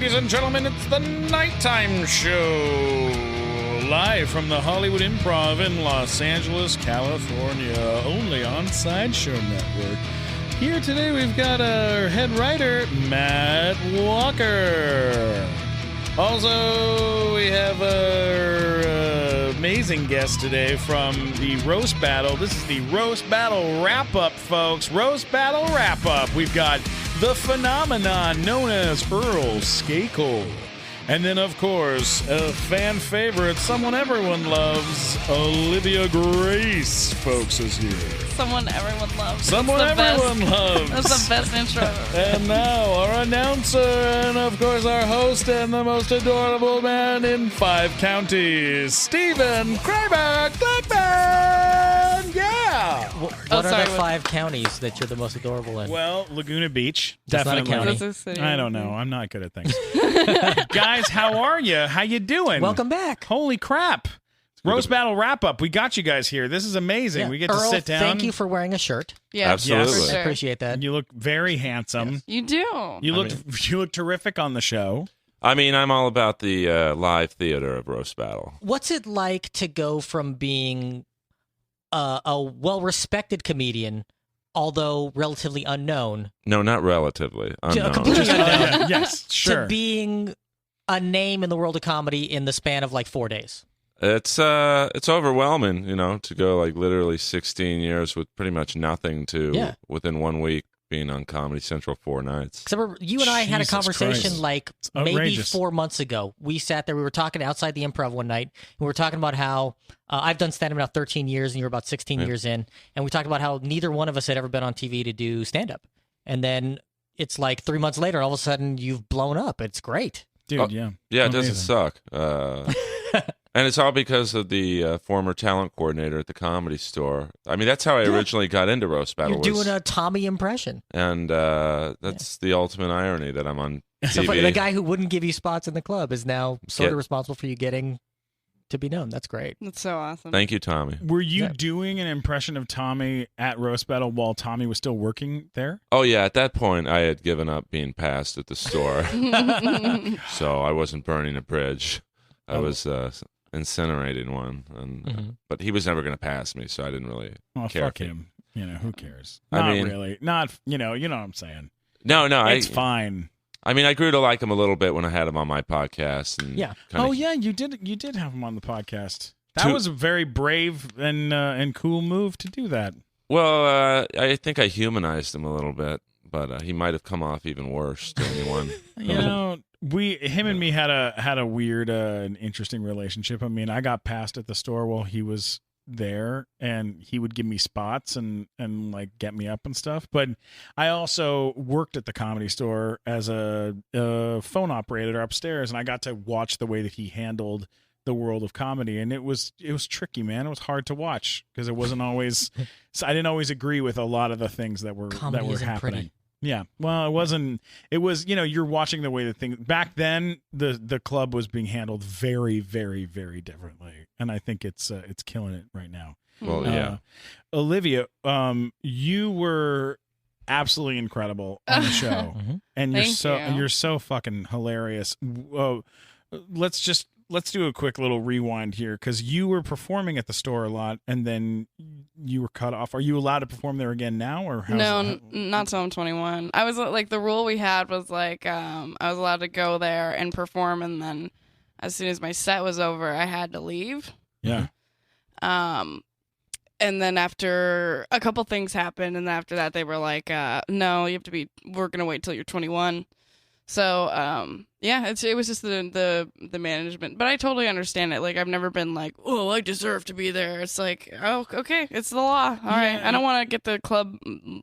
ladies and gentlemen, it's the Night Time Show, live from the Hollywood Improv in Los Angeles, California, only on Sideshow Network. Here today we've got our head writer, Matt Walker. Also, we have our amazing guest today from the Roast Battle. This is the Roast Battle Wrap-Up, folks. Roast Battle Wrap-Up. We've got the phenomenon known as Earl Skakel. And then, of course, a fan favorite, someone everyone loves, Olivia Grace, folks, is here. Someone everyone loves. Someone everyone loves. That's the best intro ever. And now, our announcer, and of course, our host, and the most adorable man in 5 counties, Stephen Kramer Glickman! Yeah! What are the 5 counties that you're the most adorable in? Well, Laguna Beach, That's not a definitely. county. That's a city. I don't know. I'm not good at things. Guys, how are you? How you doing? Welcome back. Holy crap. Roast Battle Wrap-Up. We got you guys here. This is amazing. Yeah. We get Earl, to sit down. thank you for wearing a shirt. Yeah, Absolutely. for I sure. appreciate that. You look very handsome. You do. You look terrific on the show. I mean, I'm all about the live theater of Roast Battle. What's it like to go from being a well-respected comedian, although relatively unknown, No, not relatively. Unknown. completely unknown, Yes, sure. to being a name in the world of comedy in the span of like 4 days? It's overwhelming, you know, to go like literally 16 years with pretty much nothing to within 1 week being on Comedy Central 4 nights. Because you and I had a Jesus conversation Christ. like It's maybe outrageous. 4 months ago. We sat there, we were talking outside the Improv one night, and we were talking about how I've done stand-up now 13 years, and you're about 16 years in, and we talked about how neither one of us had ever been on TV to do stand-up. And then it's like 3 months later, all of a sudden, you've blown up. It's great. Dude, yeah. Yeah, it Amazing. doesn't suck. And it's all because of the former talent coordinator at the Comedy Store. I mean, that's how I originally got into Roast Battle. You're doing a Tommy impression. And that's the ultimate irony that I'm on So TV. the guy who wouldn't give you spots in the club is now sort Yeah. of responsible for you getting to be known. That's great. That's so awesome. Thank you, Tommy. Were you Yeah. doing an impression of Tommy at Roast Battle while Tommy was still working there? Oh, yeah, at that point, I had given up being passed at the store. So I wasn't burning a bridge. I was incinerating one. And but he was never going to pass me, so I didn't really Oh, care. fuck him. You know, who cares? I Not mean- really. Not, you know what I'm saying. No, It's fine. I mean, I grew to like him a little bit when I had him on my podcast. And Yeah. kinda- Oh, yeah, you did have him on the podcast. That was a very brave and cool move to do that. Well, I think I humanized him a little bit, but he might have come off even worse to anyone. You know, him and me had a weird and interesting relationship. I mean, I got passed at the store while he was there, and he would give me spots and like get me up and stuff. But I also worked at the Comedy Store as a phone operator upstairs, and I got to watch the way that he handled the world of comedy, and it was tricky, man. It was hard to watch because it wasn't always. So I didn't always agree with a lot of the things that were Comedy isn't happening. pretty. Yeah, well, it wasn't. It was, you're watching the way that things back then. The club was being handled very, very, very differently, and I think it's killing it right now. Well, yeah. Olivia, you were absolutely incredible on the show, and you're so fucking hilarious. Let's do a quick little rewind here, because you were performing at the store a lot, and then you were cut off. Are you allowed to perform there again now, or Not till I'm 21. I was like, the rule we had was like, I was allowed to go there and perform, and then as soon as my set was over, I had to leave. Yeah. And then after a couple things happened, and after that they were like, no, we're gonna wait till you're 21. So it was just the management, but I totally understand it. Like, I've never been like, oh, I deserve to be there. It's like, oh, okay, it's the law. All right, I don't want to get the club.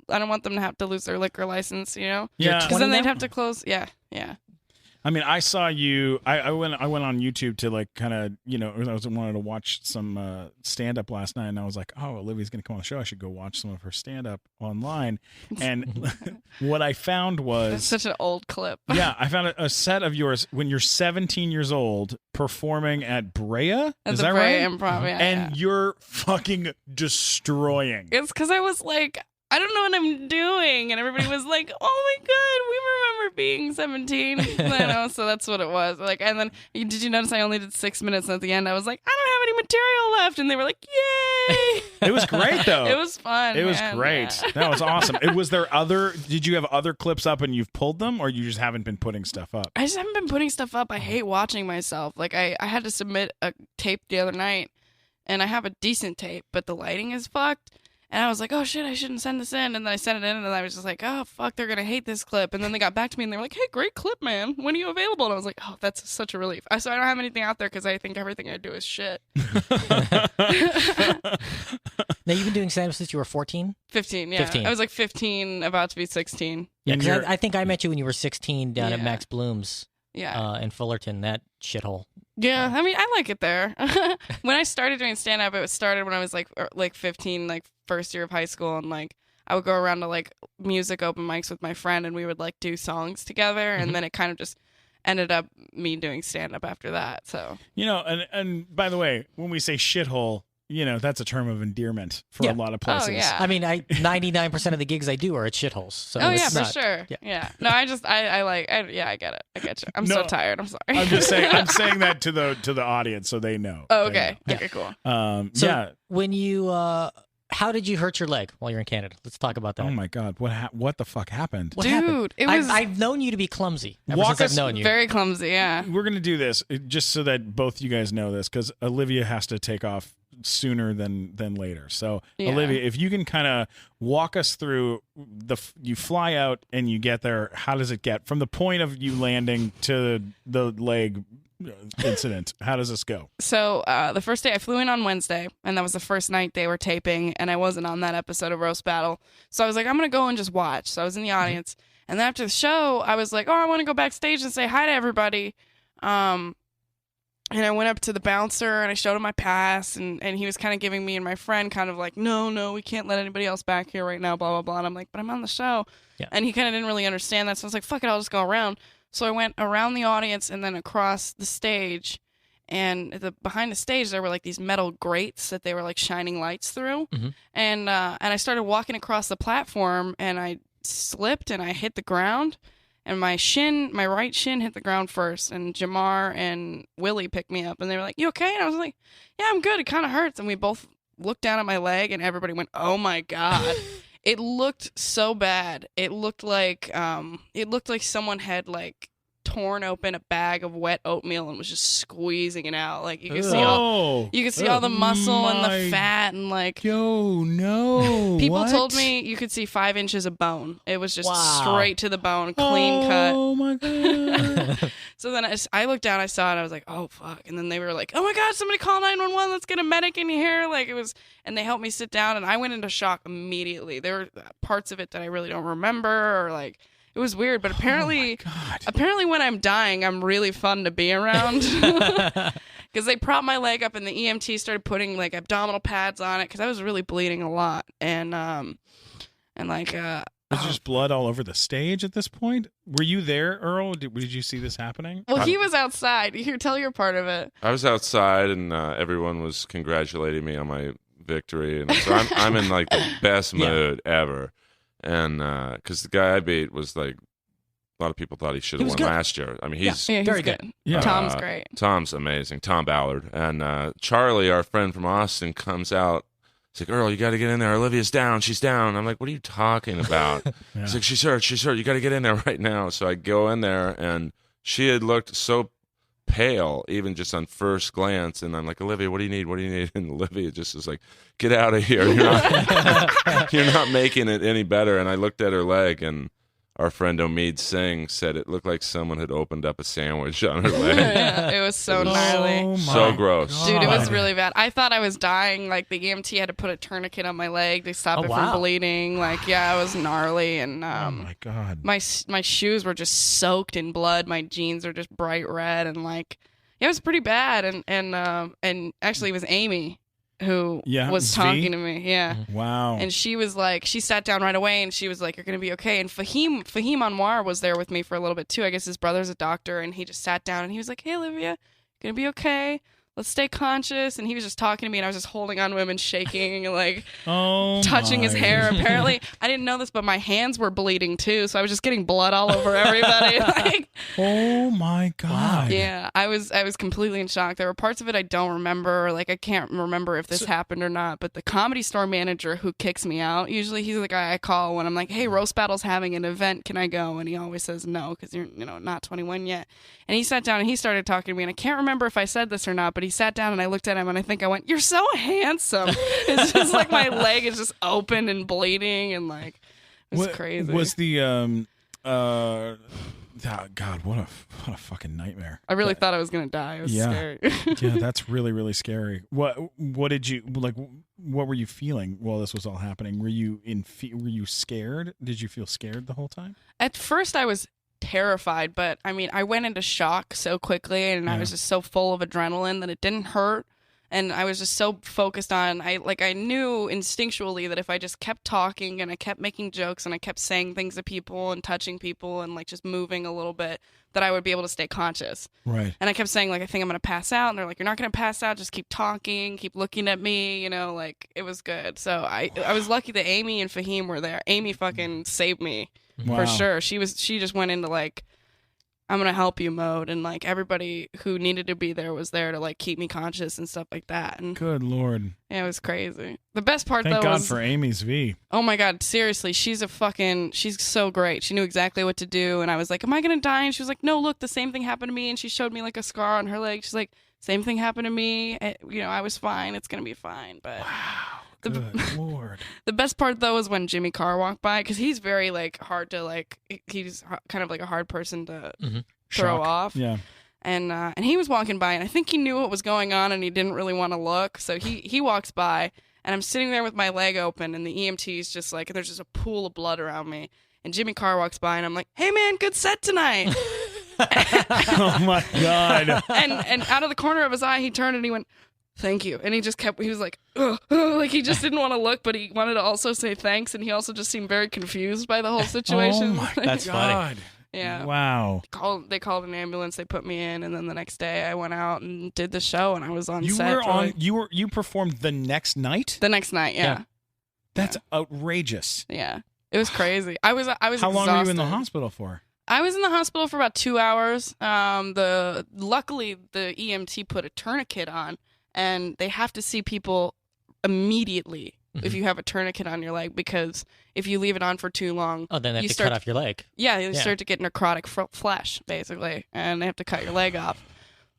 I don't want them to have to lose their liquor license. Yeah. because then they'd have to close. Yeah. I mean, I saw you. I went on YouTube to like kind of I wanted to watch some stand up last night, and I was like, oh, Olivia's gonna come on the show. I should go watch some of her stand up online. And what I found was It's such an old clip. yeah, I found a set of yours when you're 17 years old performing at Brea. At Is the that Brea right? Improv, yeah, and yeah. you're fucking destroying. It's because I was like, I don't know what I'm doing. And everybody was like, oh my God, we remember being 17. So that's what it was. Like, and then did you notice I only did 6 minutes, and at the end I was like, I don't have any material left. And they were like, yay. It was great though. It was fun. It was man. great. Yeah. That was awesome. Did you have other clips up and you've pulled them, or you just haven't been putting stuff up? I just haven't been putting stuff up. I hate watching myself. Like I had to submit a tape the other night, and I have a decent tape, but the lighting is fucked. And I was like, oh shit, I shouldn't send this in. And then I sent it in, and I was just like, oh fuck, they're gonna hate this clip. And then they got back to me, and they were like, hey, great clip, man. When are you available? And I was like, oh, that's such a relief. So I don't have anything out there because I think everything I do is shit. Now, you've been doing stand-up since you were 14? 15, yeah. 15. I was like 15, about to be 16. Yeah, And because you're- I think I met you when you were 16 down at Yeah. Max Bloom's Yeah. in Fullerton, that shithole. Yeah, I mean, I like it there. When I started doing stand-up, it started when I was like 15, like first year of high school, and like I would go around to like music open mics with my friend, and we would like do songs together, and then it kind of just ended up me doing stand-up after that. So And by the way, when we say shithole, that's a term of endearment for a lot of places. Oh, yeah. I mean, 99% of the gigs I do are at shitholes. So oh it's yeah, for not- sure. yeah. Yeah. No, I get it. I get you. I'm so No, tired. I'm sorry. I'm just saying. I'm saying that to the audience so they know. Oh, They okay. know. Okay, cool. So Yeah. when you, how did you hurt your leg while you're in Canada? Let's talk about that. Oh my God. What the fuck happened? What Dude, happened? it was I've known you to be clumsy ever Walk since us I've known you. very clumsy. Yeah. We're gonna do this just so that both you guys know this, because Olivia has to take off sooner than later. So Yeah. Olivia, if you can kind of walk us through you fly out and you get there. How does it get from the point of you landing to the leg incident? How does this go? So the first day I flew in on Wednesday, and that was the first night they were taping, and I wasn't on that episode of Roast Battle. So I was like, I'm going to go and just watch. So I was in the audience. And then after the show, I was like, oh, I want to go backstage and say hi to everybody. And I went up to the bouncer, and I showed him my pass, and he was kind of giving me and my friend kind of like, no, we can't let anybody else back here right now, blah, blah, blah. And I'm like, but I'm on the show. Yeah. And he kind of didn't really understand that. So I was like, fuck it, I'll just go around. So I went around the audience and then across the stage, and behind the stage there were like these metal grates that they were like shining lights through, and I started walking across the platform, and I slipped and I hit the ground, and my right shin hit the ground first, and Jamar and Willie picked me up, and they were like, "You okay?" And I was like, "Yeah, I'm good. It kind of hurts." And we both looked down at my leg, and everybody went, "Oh my God." It looked so bad. It looked like someone had like torn open a bag of wet oatmeal and was just squeezing it out. Like you could see all the muscle and the fat, and like no. people What? told me you could see 5 inches of bone. It was just Wow. straight to the bone, clean cut. Oh my God. So then I looked down, I saw it, I was like, oh fuck. And then they were like, oh my God, somebody call 911, let's get a medic in here. Like it was, and they helped me sit down, and I went into shock immediately. There were parts of it that I really don't remember, or like, it was weird, but apparently when I'm dying, I'm really fun to be around. Because they propped my leg up, and the EMT started putting like abdominal pads on it, because I was really bleeding a lot. And like, There's just blood all over the stage at this point. Were you there, Earl? Did you see this happening? well, he was outside. You tell your part of it. I was outside, and everyone was congratulating me on my victory, and so I'm in like the best mood ever. And because the guy I beat was like, a lot of people thought he should have was won good. last year. I mean, he's Yeah, Very he's good. Yeah. Tom's great. Tom's amazing. Tom Ballard. And Charlie, our friend from Austin, comes out. He's like, Earl, you got to get in there. Olivia's down. She's down. I'm like, what are you talking about? Yeah. He's like, she's hurt. She's hurt. You got to get in there right now. So I go in there, and she had looked so pale, even just on first glance. And I'm like, Olivia, what do you need? What do you need? And Olivia just was like, get out of here. You're not making it any better. And I looked at her leg, and our friend Omid Singh said it looked like someone had opened up a sandwich on her leg. Yeah, it was so gnarly. Oh So my gross. Dude, it was God. really bad. I thought I was dying. Like, the EMT had to put a tourniquet on my leg to stop Oh, it wow. from bleeding. Like, yeah, it was gnarly. And Oh my God. my shoes were just soaked in blood. My jeans are just bright red. And, like, yeah, it was pretty bad. And actually, it was Amy who was V? talking to me. Yeah. Wow. And she was like, she sat down right away, and she was like, you're going to be okay. And Fahim Anwar was there with me for a little bit too. I guess his brother's a doctor, and he just sat down, and he was like, hey, Olivia, going to be okay. let's stay conscious. And he was just talking to me, and I was just holding on to him and shaking and like Oh, touching his hair. Apparently, I didn't know this, but my hands were bleeding too, so I was just getting blood all over everybody. Like, oh my God. yeah, I was completely in shock. There were parts of it I don't remember. Like, I can't remember if this happened or not. But the Comedy Store manager who kicks me out, usually he's the guy I call when I'm like, hey, Roast Battle's having an event, can I go? And he always says no, because you're not 21 yet. And he sat down and he started talking to me, and I can't remember if I said this or not, but he sat down and I looked at him and I think I went, you're so handsome. It's just like my leg is just open and bleeding, and like, it was crazy. Was the oh, God, what a fucking nightmare. I really thought I was gonna die. It was scary. Yeah, that's really, really scary. What did you like? What were you feeling while this was all happening? Were you were you scared? Did you feel scared the whole time? At first, I was terrified, but I mean, I went into shock so quickly, and I was just so full of adrenaline that it didn't hurt. And I was just so focused on, I knew instinctually that if I just kept talking and I kept making jokes and I kept saying things to people and touching people and like just moving a little bit, that I would be able to stay conscious. Right. And I kept saying, like, I think I'm going to pass out. And they're like, you're not going to pass out. Just keep talking, keep looking at me, like, it was good. So I was lucky that Amy and Fahim were there. Amy fucking saved me for sure. She just went into like, I'm going to help you mode. And like everybody who needed to be there was there to like keep me conscious and stuff like that. And good Lord. Yeah, it was crazy. The best part Thank though God was, for Amy's V. Oh my God, seriously, she's so great. She knew exactly what to do. And I was like, am I going to die? And she was like, no, look, the same thing happened to me. And she showed me like a scar on her leg. She's like, same thing happened to me. I was fine. It's going to be fine. But wow. Good Lord. The best part though was when Jimmy Carr walked by, because he's very like hard to like, he's kind of like a hard person to throw off. Yeah. And he was walking by, and I think he knew what was going on, and he didn't really want to look. So he walks by, and I'm sitting there with my leg open, and the EMT's just like, there's just a pool of blood around me. And Jimmy Carr walks by, and I'm like, hey man, good set tonight. Oh my God. And out of the corner of his eye, he turned and he went, thank you. And he was like, ugh, like he just didn't want to look, but he wanted to also say thanks. And he also just seemed very confused by the whole situation. Oh my That's God. funny. Yeah. Wow. They called an ambulance. They put me in, and then the next day I went out and did the show, and I was on set. You performed the next night? The next night, yeah. That's outrageous. Yeah. It was crazy. I was How long were you in the hospital for? I was in the hospital for about 2 hours. Luckily the EMT put a tourniquet on, and they have to see people immediately if you have a tourniquet on your leg, because if you leave it on for too long, then they have to cut off your leg. Yeah, you start to get necrotic flesh, basically, and they have to cut your leg off.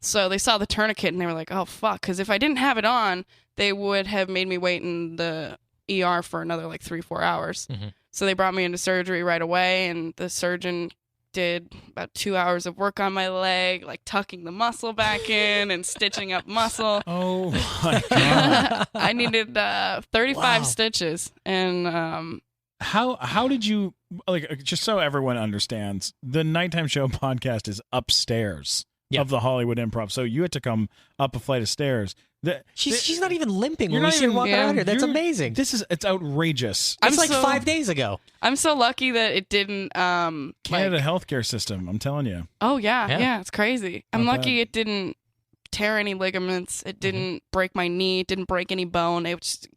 So they saw the tourniquet, and they were like, oh, fuck, because if I didn't have it on, they would have made me wait in the ER for another, 3-4 hours. Mm-hmm. So they brought me into surgery right away, and the surgeon did about 2 hours of work on my leg, tucking the muscle back in and stitching up muscle. Oh my God. I needed 35 stitches. And how did you, just so everyone understands, the Nighttime Show podcast is upstairs of the Hollywood Improv. So you had to come up a flight of stairs. She's not even limping when we see her walking around here. That's amazing. It's outrageous. It's 5 days ago. I'm so lucky that it didn't Canada healthcare system, I'm telling you. Oh yeah, it's crazy. I'm lucky it didn't tear any ligaments. It didn't break my knee. It didn't break any bone. It was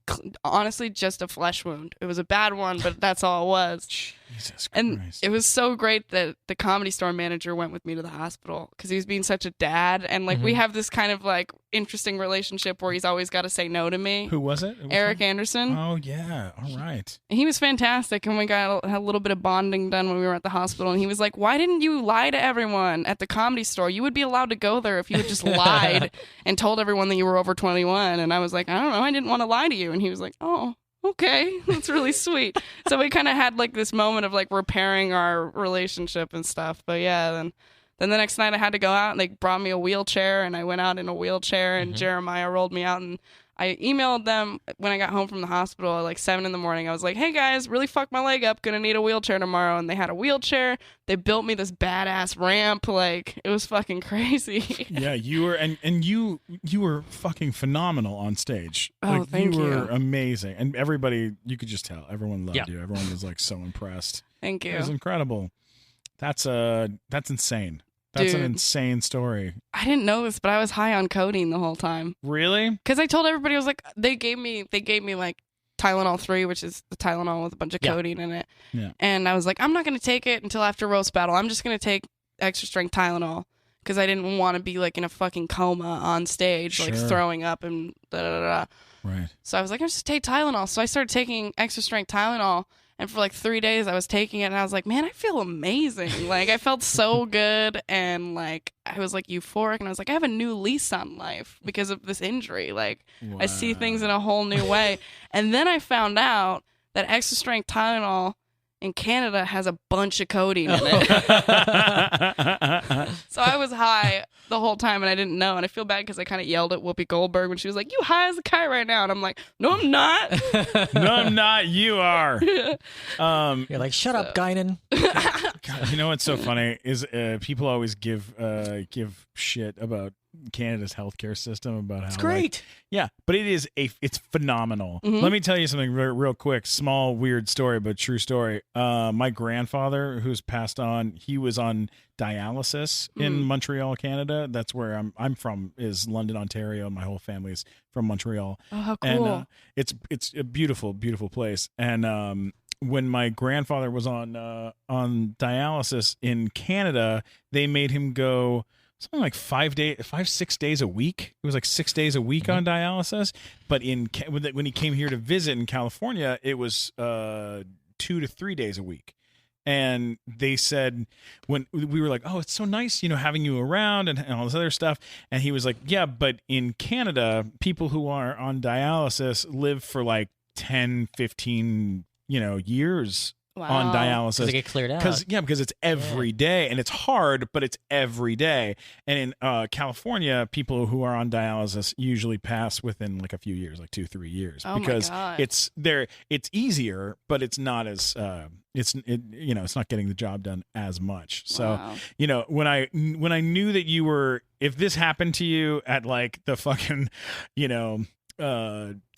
honestly just a flesh wound. It was a bad one, but that's all it was. Jesus Christ. And it was so great that the Comedy Store manager went with me to the hospital, because he was being such a dad. And we have this kind of interesting relationship where he's always got to say no to me. Who was it? Eric Anderson. Oh, yeah. All right. And he was fantastic. And we had a little bit of bonding done when we were at the hospital. And he was like, why didn't you lie to everyone at the Comedy Store? You would be allowed to go there if you had just lied and told everyone that you were over 21. And I was like, I don't know. I didn't want to lie to you. And he was like, oh, okay, that's really sweet. So we kind of had this moment of repairing our relationship and stuff. But yeah, then the next night I had to go out, and they brought me a wheelchair, and I went out in a wheelchair, and Jeremiah rolled me out, and I emailed them when I got home from the hospital at 7 a.m. I was like, hey guys, really fucked my leg up, gonna need a wheelchair tomorrow. And they had a wheelchair. They built me this badass ramp. It was fucking crazy. Yeah, you were and you were fucking phenomenal on stage. Oh, thank you. You were amazing. And everybody, you could just tell, everyone loved you. Everyone was so impressed. Thank you. It was incredible. That's insane. That's an Dude. insane story. I didn't know this, but I was high on codeine the whole time. Really? Because I told everybody, I was like, they gave me like Tylenol 3, which is the Tylenol with a bunch of codeine in it. Yeah. And I was like, I'm not going to take it until after roast battle. I'm just going to take extra strength Tylenol because I didn't want to be like in a fucking coma on stage, like throwing up and da-da-da-da. Right. So I was like, I'll just take Tylenol. So I started taking extra strength Tylenol. And for like 3 days, I was taking it, and I was like, man, I feel amazing. Like, I felt so good, and like, I was like euphoric, and I was like, I have a new lease on life because of this injury. Like, I see things in a whole new way. And then I found out that extra strength Tylenol in Canada has a bunch of codeine in it. So I was high the whole time, and I didn't know. And I feel bad because I kind of yelled at Whoopi Goldberg when she was like, you high as a kite right now. And I'm like, no, I'm not. No, I'm not. You are. You're like, shut up, Guinan. God, you know what's so funny is people always give shit about Canada's healthcare system, about how It's great. Yeah, but it's phenomenal. Mhm. Let me tell you something real quick. Small weird story, but true story. My grandfather, who's passed on, he was on dialysis in Montreal, Canada. That's where I'm from. Is London, Ontario. My whole family's from Montreal. Oh, how cool. And it's a beautiful, beautiful place. And when my grandfather was on dialysis in Canada, they made him go something like 6 days a week. It was like 6 days a week on dialysis. But when he came here to visit in California, it was 2 to 3 days a week. And they said, when we were like, oh, it's so nice, having you around and all this other stuff. And he was like, yeah, but in Canada, people who are on dialysis live for like 10, 15, years on dialysis. Because they get cleared out. Because it's every day, and it's hard, but it's every day. And in California, people who are on dialysis usually pass within like a few years, like 2-3 years, because my God. it's easier, but it's not as it's not getting the job done as much. So when I knew that you were, if this happened to you at like the fucking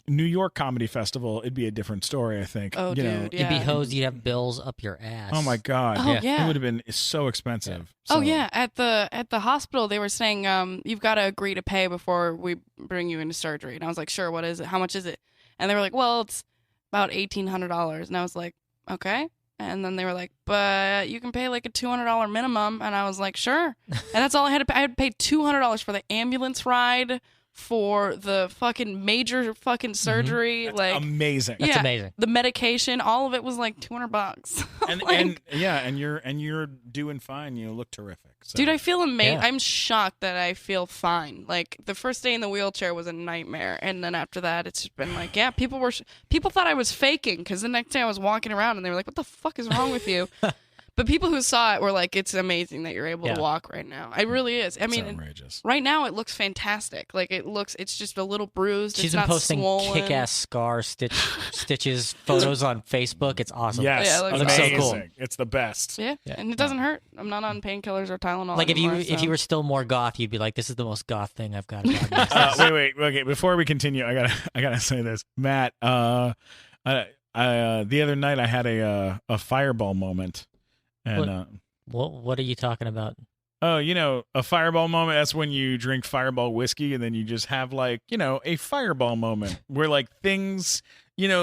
New York Comedy Festival, it'd be a different story, I think. Oh, dude, You'd be hosed. You'd have bills up your ass. Oh my God. Oh, yeah. It would have been so expensive. Oh So- yeah, at the hospital they were saying you've got to agree to pay before we bring you into surgery. And I was like, sure, what is it? How much is it? And they were like, well, it's about $1,800. And I was like, okay. And then they were like, but you can pay like a $200 minimum. And I was like, sure. And that's all I had to pay. I had to pay $200 for the ambulance ride, for the fucking major fucking surgery. That's like amazing. That's amazing. The medication, all of it was like $200. And Like, and you're doing fine. You look terrific. So. dude, I feel amazing. Yeah. I'm shocked that I feel fine. Like the first day in the wheelchair was a nightmare, and then after that, it's just been like, yeah, people thought I was faking because the next day I was walking around and they were like, "What the fuck is wrong with you?" But people who saw it were like, "It's amazing that you're able to walk right now." It really is. I mean, outrageous. right now it looks fantastic. Like it's just a little bruised. She's it's been not posting swollen. kick-ass scar stitches photos on Facebook. It's awesome. Yes, Yeah, it looks so amazing. cool. It's the best. Yeah, and it doesn't hurt. I'm not on painkillers or Tylenol. Like if anymore, you so. were still more goth, you'd be like, "This is the most goth thing I've got about me." Wait. Okay, before we continue, I gotta say this, Matt. The other night I had a fireball moment, and What are you talking about? oh, a fireball moment. That's when you drink Fireball whiskey, and then you just have like a fireball moment where like things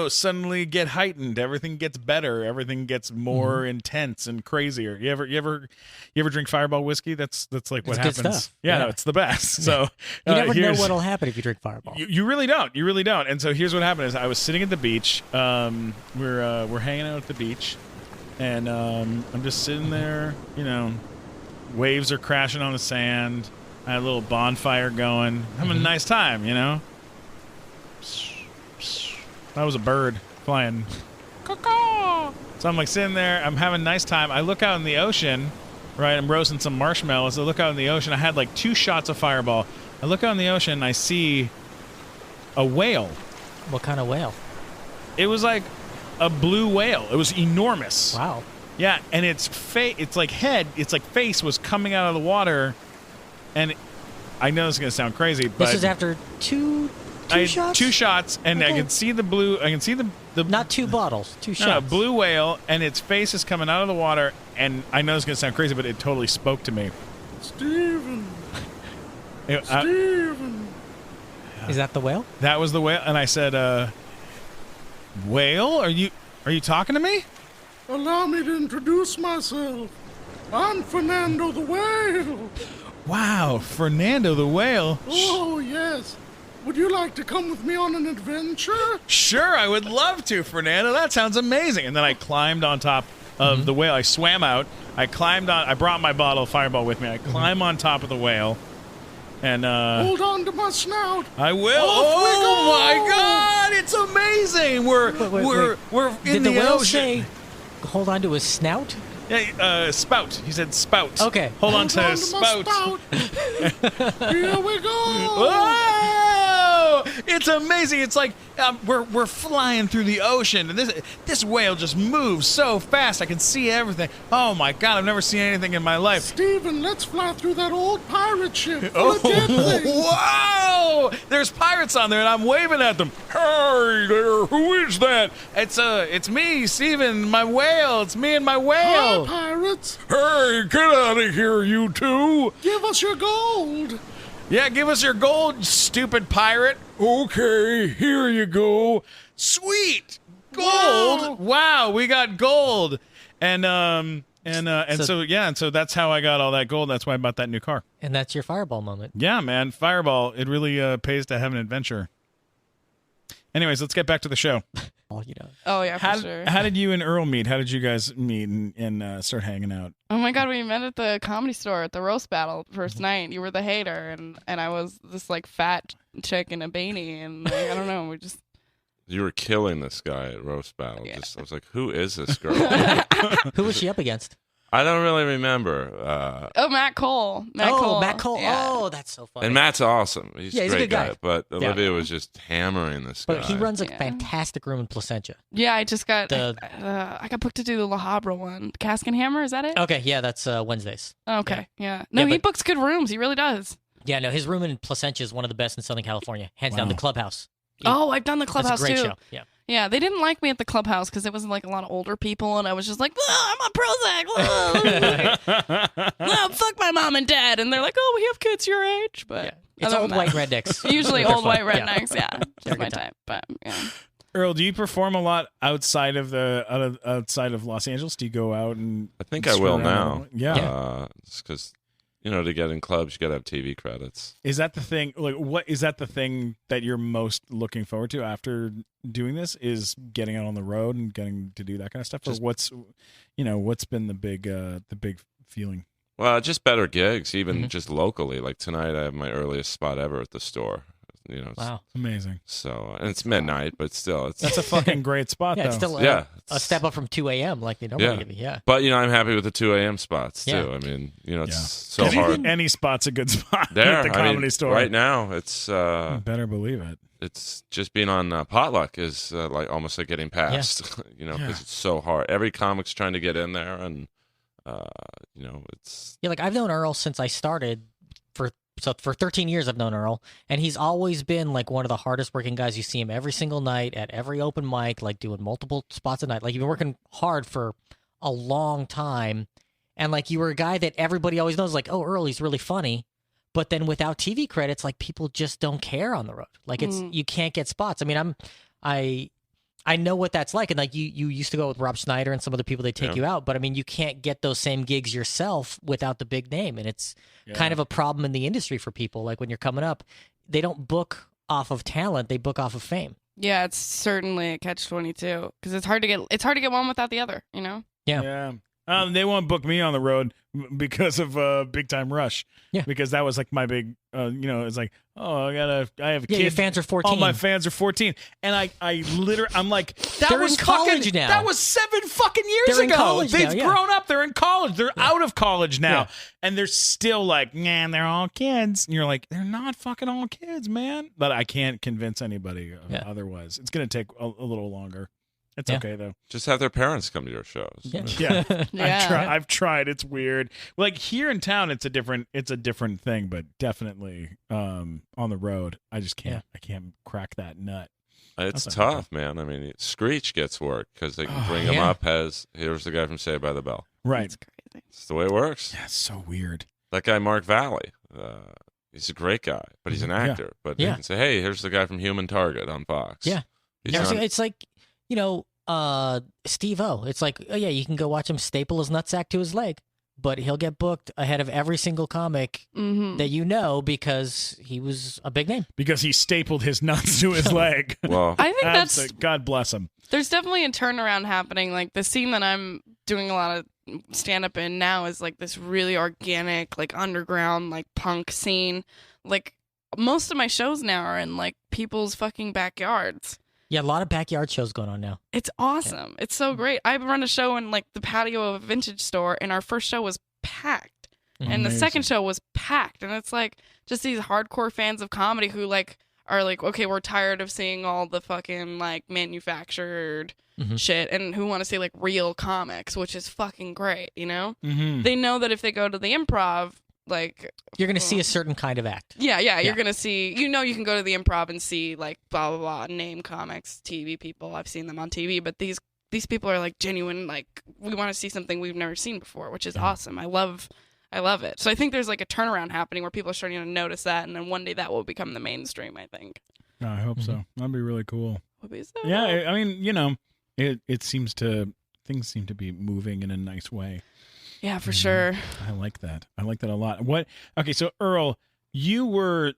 suddenly get heightened. Everything gets better. Everything gets more intense and crazier. You ever drink Fireball whiskey? That's like what It's good happens. stuff. Yeah, Yeah. no, it's the best. So You never know here's- what'll happen if you drink Fireball. You really don't. You really don't. And so here's what happened: is I was sitting at the beach. We're hanging out at the beach, and I'm just sitting there. Waves are crashing on the sand. I had a little bonfire going. Having a nice time. That was a bird flying. So I'm like sitting there. I'm having a nice time. I look out in the ocean. Right, I'm roasting some marshmallows. I look out in the ocean. I had like 2 shots of Fireball. I look out in the ocean and I see a whale. What kind of whale? It was like a blue whale. It was enormous. Wow. Yeah, and its face was coming out of the water, and I know this is gonna sound crazy, but This is after two I had shots? 2 shots, and I Okay. could see the blue. I can see the Not 2 bottles, 2 no, shots. blue whale, and its face is coming out of the water, and I know this is gonna sound crazy, but it totally spoke to me. Steven. Steven. Is that the whale? That was the whale, and I said, "Whale? Are you talking to me?" Allow me to introduce myself. I'm Fernando the Whale. Wow, Fernando the whale. Oh, yes. Would you like to come with me on an adventure? Sure, I would love to, Fernando. That sounds amazing. And then I climbed on top of the whale. I swam out. I climbed on. I brought my bottle of Fireball with me. I climb on top of the whale, and hold on to my snout. I will. Oh my God! It's amazing. We're in Did the whale ocean. say, hold on to his snout? Yeah, spout. He said spout. Okay. Hold on to my his spout. Here we go. Whoa! It's amazing. It's like we're flying through the ocean, and this whale just moves so fast. I can see everything. Oh my God! I've never seen anything in my life. Steven, let's fly through that old pirate ship. Oh, whoa! There's pirates on there, and I'm waving at them. Hey there, who is that? It's me, Steven, my whale. It's me and my whale. Hi, pirates. Hey, get out of here, you two. Give us your gold. Yeah, give us your gold, stupid pirate. Okay, here you go. Sweet gold. Wow, we got gold. And so that's how I got all that gold. That's why I bought that new car. And that's your Fireball moment. Yeah, man, Fireball. It really pays to have an adventure. Anyways, let's get back to the show. Oh, yeah, for sure. How did you and Earl meet? How did you guys meet and start hanging out? Oh, my God, we met at the Comedy Store at the roast battle the first night. You were the hater, and I was this, like, fat chick in a beanie, and, like, I don't know, we just... You were killing this guy at roast battle. Yeah. I was like, who is this girl? Who was she up against? I don't really remember. Matt Cole. Matt Cole. Yeah. Yeah. Oh, that's so funny. And Matt's awesome. He's a great guy. But Yeah. Olivia was just hammering this guy. But he runs a Yeah. fantastic room in Placentia. Yeah, I just got... The- I got booked to do the La Habra one. Cask and Hammer, is that it? Okay, yeah, that's Wednesdays. Okay, yeah. No, Yeah, he but- books good rooms. He really does. Yeah, no, his room in Placentia is one of the best in Southern California. Hands down, Wow. the Clubhouse. Oh, I've done the Clubhouse, That's a great too. show. Yeah. Yeah, they didn't like me at the Clubhouse because it was like a lot of older people, and I was just like, I'm on Prozac. Fuck my mom and dad. And they're like, oh, we have kids your age. But Yeah. It's other old than white that- rednecks. Usually They're old fun. white Yeah. rednecks, yeah. They're Just a my good time. type. But, yeah. Earl, do you perform a lot outside of outside of Los Angeles? Do you go out and? I think I screw will around? now. Yeah. Because, to get in clubs, you got to have TV credits. Is that the thing? Like, what is that the thing that you're most looking forward to after doing this? Is getting out on the road and getting to do that kind of stuff, or what's been the big feeling? Well, just better gigs, even Mm-hmm. just locally. Like tonight, I have my earliest spot ever at the store. Wow. Amazing. So, and it's midnight, but still, it's That's a fucking great spot, Yeah, though. it's still Yeah, a step up from 2 a.m. like they normally Yeah. give you. Yeah. But I'm happy with the 2 a.m. spots too. Yeah. I mean, it's Yeah. so 'Cause hard. Any spot's a good spot There, at the comedy store. right now, it's You better believe it. it's just being on Potluck is like almost like getting past. Because it's so hard. Every comic's trying to get in there, and it's Yeah, like I've known Earl since I started. For 13 years, I've known Earl, and he's always been like one of the hardest working guys. You see him every single night at every open mic, like doing multiple spots a night. Like you've been working hard for a long time, and like you were a guy that everybody always knows. Like, oh, Earl, he's really funny, but then without TV credits, like people just don't care on the road. Like you can't get spots. I mean, I know what that's like, and like you used to go with Rob Schneider and some other people. They take you out, but I mean, you can't get those same gigs yourself without the big name, and it's kind of a problem in the industry for people. Like when you're coming up, they don't book off of talent; they book off of fame. Yeah, it's certainly a catch-22 because it's hard to get one without the other. Yeah. They won't book me on the road because of Big Time Rush. Yeah. Because that was like my big, it's like, oh, I have a kid. Your fans are 14. All my fans are 14. And I'm like, that They're was in college fucking, now. that was 7 fucking years They're in ago. college They've now, yeah. grown up. They're in college. They're out of college now. Yeah. And they're still like, man, they're all kids. And you're like, they're not fucking all kids, man. But I can't convince anybody otherwise. It's going to take a little longer. It's okay though. just have their parents come to your shows. Yeah. Yeah, Yeah. I've tried. It's weird. Like here in town, it's a different thing, but definitely on the road, I just can't. Yeah. I can't crack that nut. It's That's tough, man. I mean, Screech gets work because they can bring him yeah. up as here's the guy from Saved by the Bell. Right. It's crazy. It's the way it works. Yeah, it's so weird. that guy Mark Valley. He's a great guy, but he's an actor. But you can say, hey, here's the guy from Human Target on Fox. Yeah. It's like, Steve-O. It's like, oh, yeah, you can go watch him staple his nutsack to his leg, but he'll get booked ahead of every single comic that you know because he was a big name. Because he stapled his nuts to his leg. Well, I think that's God bless him. There's definitely a turnaround happening. Like the scene that I'm doing a lot of stand-up in now is like this really organic, like underground, like punk scene. Like most of my shows now are in like people's fucking backyards. Yeah, a lot of backyard shows going on now. It's awesome. Yeah. It's so great. I run a show in like the patio of a vintage store, and our first show was packed, and the second show was packed, and it's like just these hardcore fans of comedy who like are like, okay, we're tired of seeing all the fucking like manufactured shit, and who want to see like real comics, which is fucking great, you know? They know that if they go to the Improv, like you're gonna see a certain kind of act. Yeah, you're gonna see. You can go to the Improv and see like blah blah blah name comics, TV people. I've seen them on TV, but these people are like genuine. Like we want to see something we've never seen before, which is awesome. I love it. So I think there's like a turnaround happening where people are starting to notice that, and then one day that will become the mainstream. I think. I hope so. That'd be really cool. Would be so. Yeah, I mean, it seems things seem to be moving in a nice way. Yeah, for sure. I like that. I like that a lot. Okay, so Earl, you were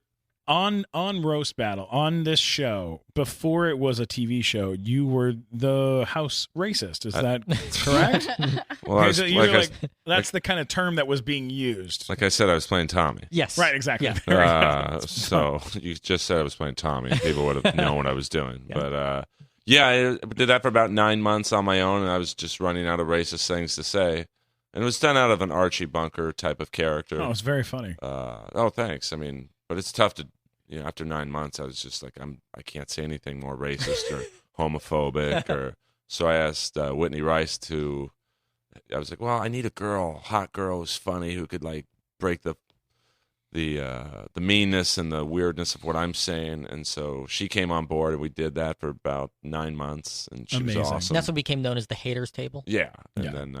on Roast Battle on this show before it was a TV show. You were the house racist. Is that correct? Well, that's the kind of term that was being used. Like I said, I was playing Tommy. Yes. Right. Exactly. Yeah. So you just said I was playing Tommy. People would have known what I was doing. Yeah. But I did that for about 9 months on my own, and I was just running out of racist things to say. And it was done out of an Archie Bunker type of character. Oh, it's very funny. Thanks. I mean, but it's tough to, after 9 months, I was just like, I can't say anything more racist or homophobic. So I asked Whitney Rice I was like, well, I need a hot girl who's funny, who could like break the meanness and the weirdness of what I'm saying. And so she came on board, and we did that for about 9 months, and she was awesome. That's what became known as the Haters Table. Yeah. And then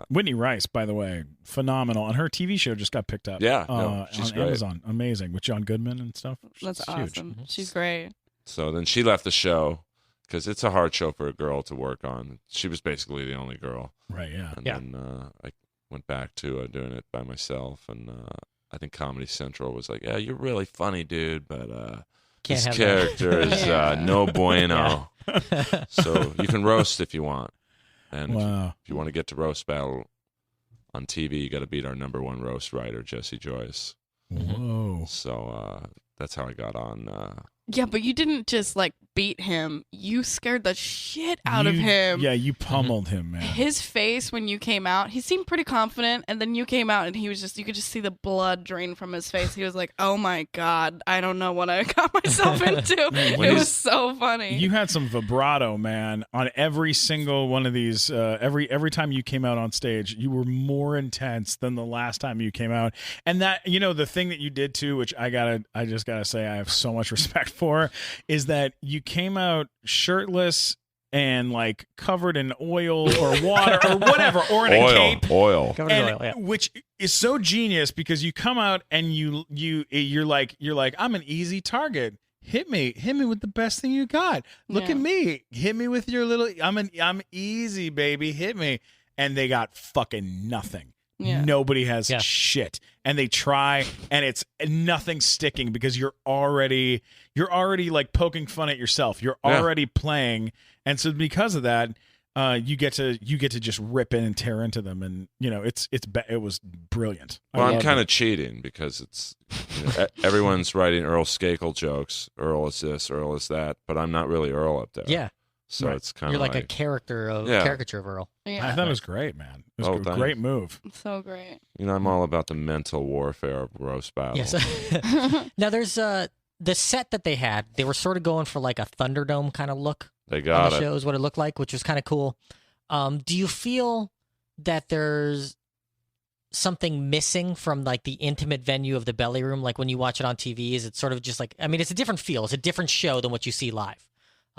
Whitney Rice, by the way, phenomenal. And her TV show just got picked up. Yeah. She's on great. Amazon. Amazing. With John Goodman and stuff. That's awesome. Huge. She's great. So then she left the show because it's a hard show for a girl to work on. She was basically the only girl. Right, yeah. And then I went back to doing it by myself, and I think Comedy Central was like, yeah, you're really funny, dude, but this character is no bueno. So you can roast if you want. And if you want to get to Roast Battle on TV, you got to beat our number one roast writer, Jesse Joyce. Whoa. So that's how I got on. Yeah, but you didn't just like beat him. You scared the shit out of him. Yeah, you pummeled him, man. His face when you came out, he seemed pretty confident, and then you came out and he was just, you could just see the blood drain from his face. He was like, oh my God, I don't know what I got myself into. It was so funny. You had some vibrato, man, on every single one of these. Every time you came out on stage, you were more intense than the last time you came out. And that, the thing that you did too, which I just gotta say I have so much respect for, is that you came out shirtless and like covered in oil or water or whatever, or in a cape. Oil. Covered in oil, yeah. Which is so genius because you come out and you're like, I'm an easy target. Hit me with the best thing you got. Look at me. Hit me with your little. I'm easy, baby. Hit me. And they got fucking nothing. Yeah. Nobody has shit, and they try, and it's nothing sticking because you're already like poking fun at yourself. You're already playing, and so because of that, you get to just rip in and tear into them, and it was brilliant. Well, I'm kind of cheating because it's everyone's writing Earl Skakel jokes. Earl is this, Earl is that, but I'm not really Earl up there. Yeah. So it's kind of you're like a caricature of Earl. Yeah. I thought it was great, man. It was a great move. So great. I'm all about the mental warfare of Roast Battle. Yes. Now there's the set that they had. They were sort of going for like a Thunderdome kind of look. They got on the show is what it looked like, which was kind of cool. Do you feel that there's something missing from like the intimate venue of the Belly Room? Like when you watch it on TV, is it sort of just like, I mean, it's a different feel. It's a different show than what you see live.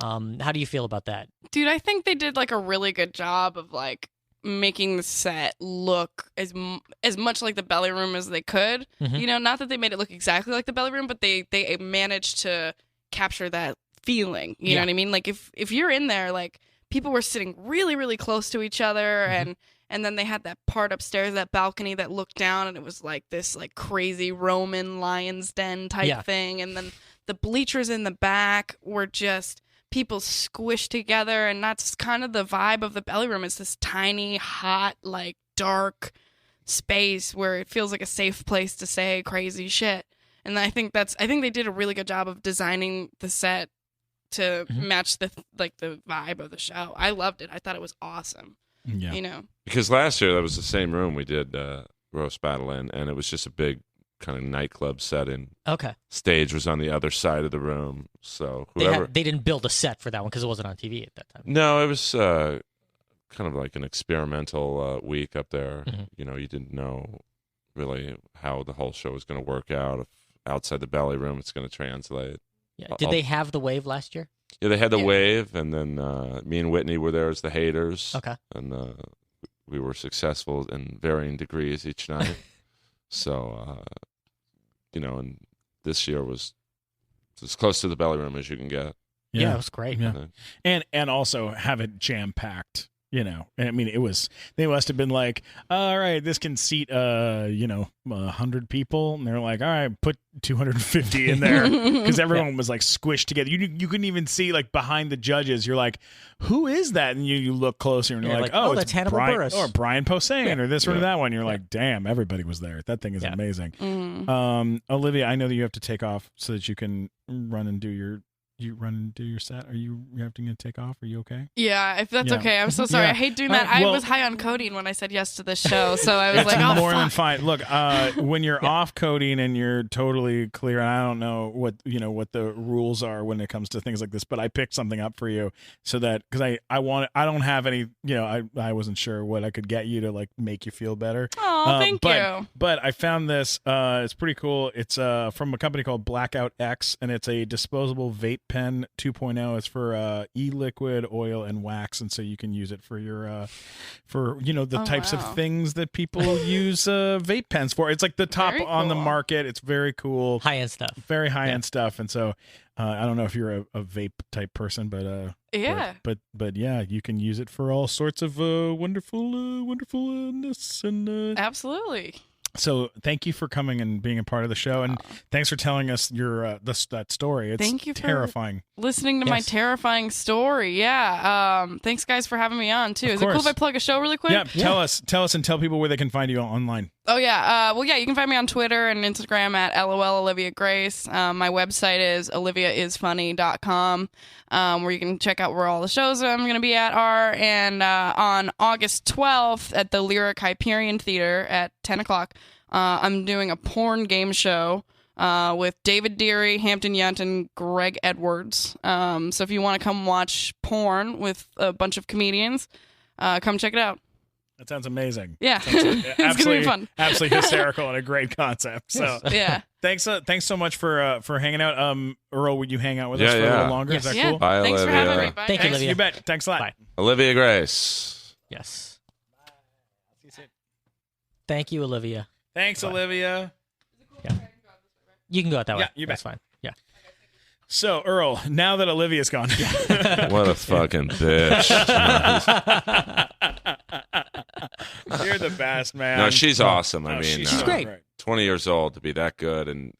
How do you feel about that? Dude, I think they did like a really good job of like making the set look as much like the belly room as they could. You know, not that they made it look exactly like the belly room, but they managed to capture that feeling. You know what I mean? Like if you're in there, like people were sitting really, really close to each other, and then they had that part upstairs, that balcony that looked down, and it was like this like crazy Roman lion's den type thing, and then the bleachers in the back were just people squished together, and that's kind of the vibe of the belly room. It's this tiny, hot, like dark space where it feels like a safe place to say crazy shit. And I think they did a really good job of designing the set to match the vibe of the show. I loved it. I thought it was awesome. Yeah. You know, because last year that was the same room we did roast battle in, and it was just a big kind of nightclub setting. Okay. Stage was on the other side of the room, so whoever They didn't build a set for that one because it wasn't on TV at that time. No, it was kind of like an experimental week up there. You know, you didn't know really how the whole show was going to work out. If outside the belly room, it's going to translate. Yeah. Did they have the wave last year? Yeah, they had the wave, and then me and Whitney were there as the haters. Okay. And we were successful in varying degrees each night. So, you know, and this year was as close to the belly room as you can get. Yeah, it was great. Yeah. And also have it jam packed. You know, and I mean, they must have been like, all right, this can seat, 100 people. And they're like, all right, put 250 in there. Because everyone was like squished together. You couldn't even see like behind the judges. You're like, who is that? And you look closer and you're like, oh, that's it's Hannibal Brian, Buress. or Brian Posehn or this or that one. You're like, damn, everybody was there. That thing is amazing. Olivia, I know that you have to take off so that you can run and do your set. Are you having to take off? Are you okay? yeah, if that's okay. I'm so sorry. I hate doing that. Well, I was high on codeine when I said yes to this show, so I was like, oh, more than fuck. fine. Look, when you're off codeine and you're totally clear, and I don't know what the rules are when it comes to things like this, but I picked something up for you so that because I don't have any, I wasn't sure what I could get you to like make you feel better. Oh, thank you. But I found this. It's pretty cool. It's from a company called Blackout X, and it's a disposable vape pen 2.0. It's for e-liquid, oil, and wax, and so you can use it for your the types of things that people use vape pens for. It's like the top on the market. It's very cool, high-end stuff, very high-end stuff. And so I don't know if you're a vape type person, but but yeah, you can use it for all sorts of wonderfulness and Absolutely. So thank you for coming and being a part of the show, and thanks for telling us your that story. It's Thank you for terrifying. Listening to my terrifying story. Yeah. Thanks guys for having me on too. Is it cool if I plug a show really quick? Yeah. Tell us and tell people where they can find you online. Oh yeah. You can find me on Twitter and Instagram at LOL Olivia Grace. My website is oliviaisfunny.com, where you can check out where all the shows I'm going to be at are. And on August 12th at the Lyric Hyperion Theater at 10 o'clock, I'm doing a porn game show with David Deary, Hampton Yount, and Greg Edwards. So if you want to come watch porn with a bunch of comedians, come check it out. That sounds amazing. Yeah. It's gonna be fun. Absolutely hysterical and a great concept. So yeah. Thanks so much for hanging out. Earl, would you hang out with us for a little longer? Yes. Is that cool? Bye, Thanks Olivia. for having me. Bye. Thank you, Olivia. You bet. Thanks a lot. Bye. Olivia Grace. Yes. Thank you, Olivia. Thanks, Olivia. Yeah. You can go out that way. Yeah, you bet. That's fine. Yeah. So, Earl, now that Olivia's gone. What a fucking bitch. You're the best, man. No, she's awesome. I mean, she's great. 20 years old to be that good, and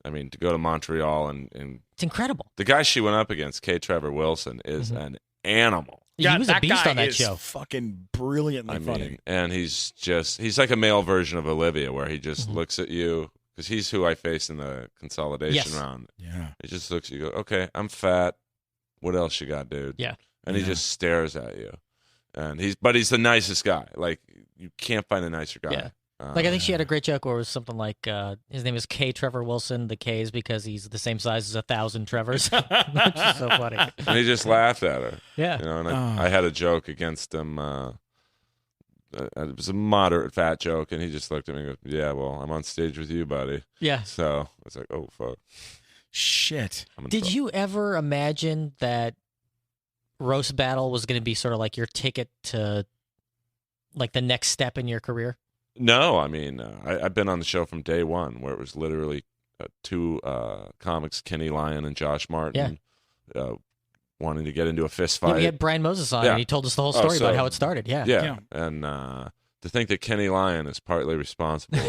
I mean, to go to Montreal and It's incredible. the guy she went up against, K. Trevor Wilson, is an animal. He was a beast on that is show. Fucking brilliantly funny. And he's like a male version of Olivia, where he just looks at you, because he's who I faced in the consolidation round. Yeah. He just looks at you, go, okay, I'm fat. What else you got, dude? Yeah. And he just stares at you. And he's the nicest guy. Like, you can't find a nicer guy. Yeah. Like, I think she had a great joke where it was something like, his name is K. Trevor Wilson. The K is because he's the same size as 1,000 Trevors, which is so funny. And he just laughed at her. Yeah. You know, and I had a joke against him. It was a moderate fat joke, and he just looked at me and goes, yeah, well, I'm on stage with you, buddy. Yeah. So it's like, oh, fuck. Shit. Did you ever imagine that Roast Battle was going to be sort of like your ticket to like the next step in your career? No, I mean, I've been on the show from day one, where it was literally two comics, Kenny Lyon and Josh Martin, wanting to get into a fist fight. Yeah, we had Brian Moses on, and he told us the whole story about how it started. Yeah. And to think that Kenny Lyon is partly responsible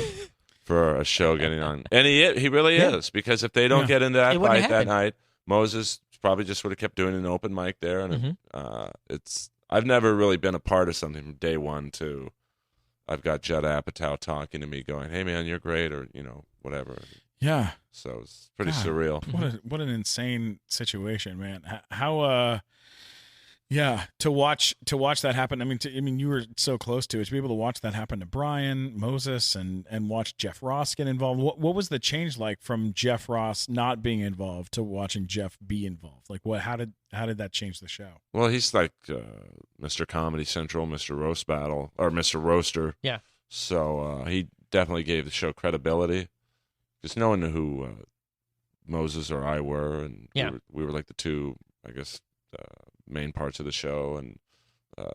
for a show getting on, and he really is, because if they don't get into that fight that night, Moses probably just would have kept doing an open mic there, and I've never really been a part of something from day one to I've got Judd Apatow talking to me, going, "Hey man, you're great," or whatever. Yeah. So it's pretty surreal. What an insane situation, man. How to watch that happen. I mean, you were so close to it. To be able to watch that happen to Brian Moses and watch Jeff Ross get involved. What was the change like from Jeff Ross not being involved to watching Jeff be involved? Like how did that change the show? Well, he's like Mr. Comedy Central, Mr. Roast Battle, or Mr. Roaster. Yeah. So he definitely gave the show credibility, because no one knew who Moses or I were, and we were like the two, I guess, main parts of the show, and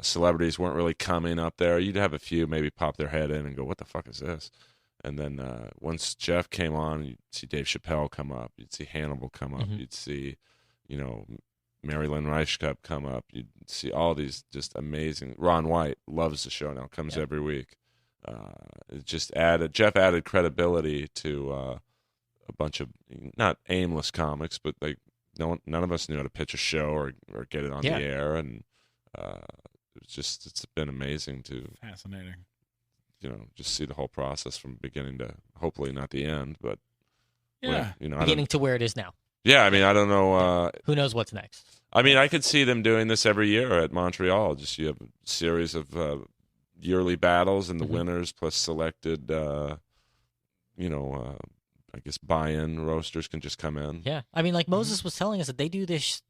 celebrities weren't really coming up there. You'd have a few maybe pop their head in and go, "What the fuck is this?" And then once Jeff came on, you'd see Dave Chappelle come up, you'd see Hannibal come up, you'd see, Mary Lynn Reichkup come up, you'd see all these just amazing. Ron White loves the show now, comes every week. It just Jeff added credibility to a bunch of not aimless comics, but like none of us knew how to pitch a show or get it on the air, and it's been amazing to fascinating. Just see the whole process from beginning to hopefully not the end, but beginning to where it is now. Yeah, I mean, I don't know. Who knows what's next? I mean, I could see them doing this every year at Montreal. Just you have a series of yearly battles, and the winners plus selected, I guess buy-in roasters can just come in. Yeah, I mean, like Moses was telling us that they do this,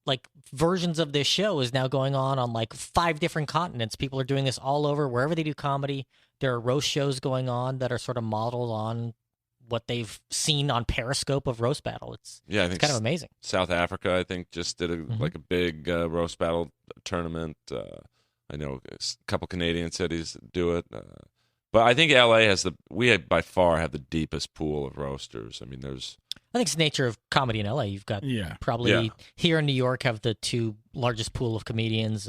like versions of this show is now going on like 5 different continents. People are doing this all over wherever they do comedy. There are roast shows going on that are sort of modeled on what they've seen on Periscope of roast battle. I think it's kind of amazing. South Africa, I think, just did a big roast battle tournament. I know a couple Canadian cities do it. But I think LA we by far have the deepest pool of roasters. I mean, I think it's the nature of comedy in LA. You've got probably here in New York have the 2 largest pool of comedians,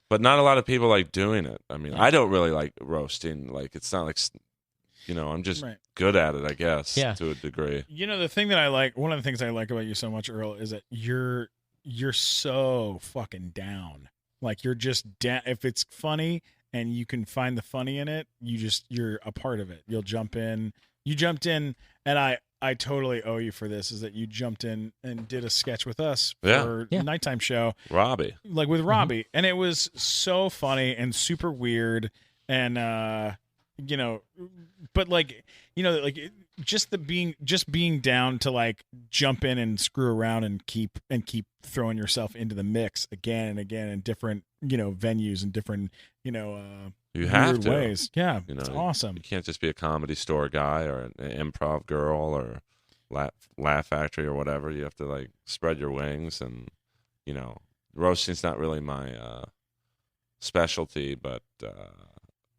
but not a lot of people like doing it. I mean, I don't really like roasting. Like, it's not like, I'm just good at it, I guess, to a degree. The thing that I like, one of the things I like about you so much, Earl, is that you're so fucking down. Like, you're just down. If it's funny and you can find the funny in it, you're a part of it. You'll jump in. You jumped in, and I totally owe you for this, is that you jumped in and did a sketch with us for Nighttime Show. Robbie. Like with Robbie. And it was so funny and super weird. And, but like, just being down to like jump in and screw around and keep throwing yourself into the mix again and again in different, venues and different, you have weird to. Ways. Yeah, it's awesome. You can't just be a Comedy Store guy or an improv girl or Laugh Factory or whatever. You have to like spread your wings, and roasting's not really my specialty. But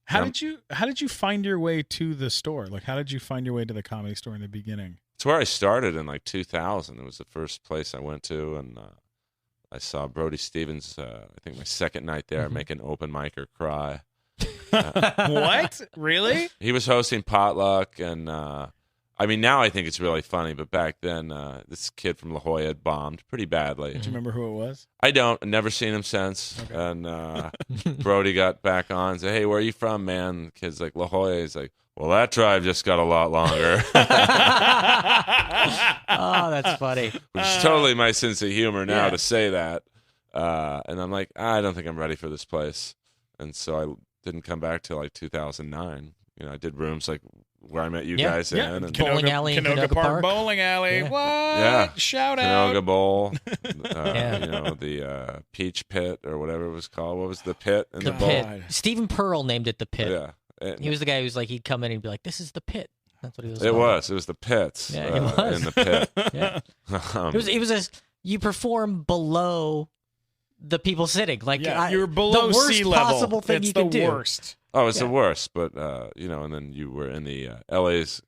how did you find your way to the store? Like, how did you find your way to the Comedy Store in the beginning? It's where I started in like 2000. It was the first place I went to, and I saw Brody Stevens. I think my second night there, make an open micer cry. What? Really? He was hosting Potluck, and I mean, now I think it's really funny, but back then, this kid from La Jolla had bombed pretty badly. Do you remember who it was? I don't. I've never seen him since. Okay. And Brody got back on and said, "Hey, where are you from, man?" The kid's like, "La Jolla." He's like, "Well, that drive just got a lot longer." Oh, that's funny. Which is totally my sense of humor now to say that. And I'm like, I don't think I'm ready for this place. And so I didn't come back till like 2009. I did rooms like where I met you guys in. And bowling alley in Canoga Park. Bowling alley. Yeah. What? Yeah. Shout out. Canoga Bowl. The Peach Pit or whatever it was called. What was the pit? The Pit. Stephen Pearl named it the Pit. Yeah. He was the guy who's like, he'd come in and be like, "This is the Pit." That's what he was. It was the pits. Yeah, it was. In the pit. Yeah. It was you perform below the people sitting. Like, you're below the worst sea level. possible thing it's you the could do. Worst. Oh, it's the worst. But and then you were in the LA's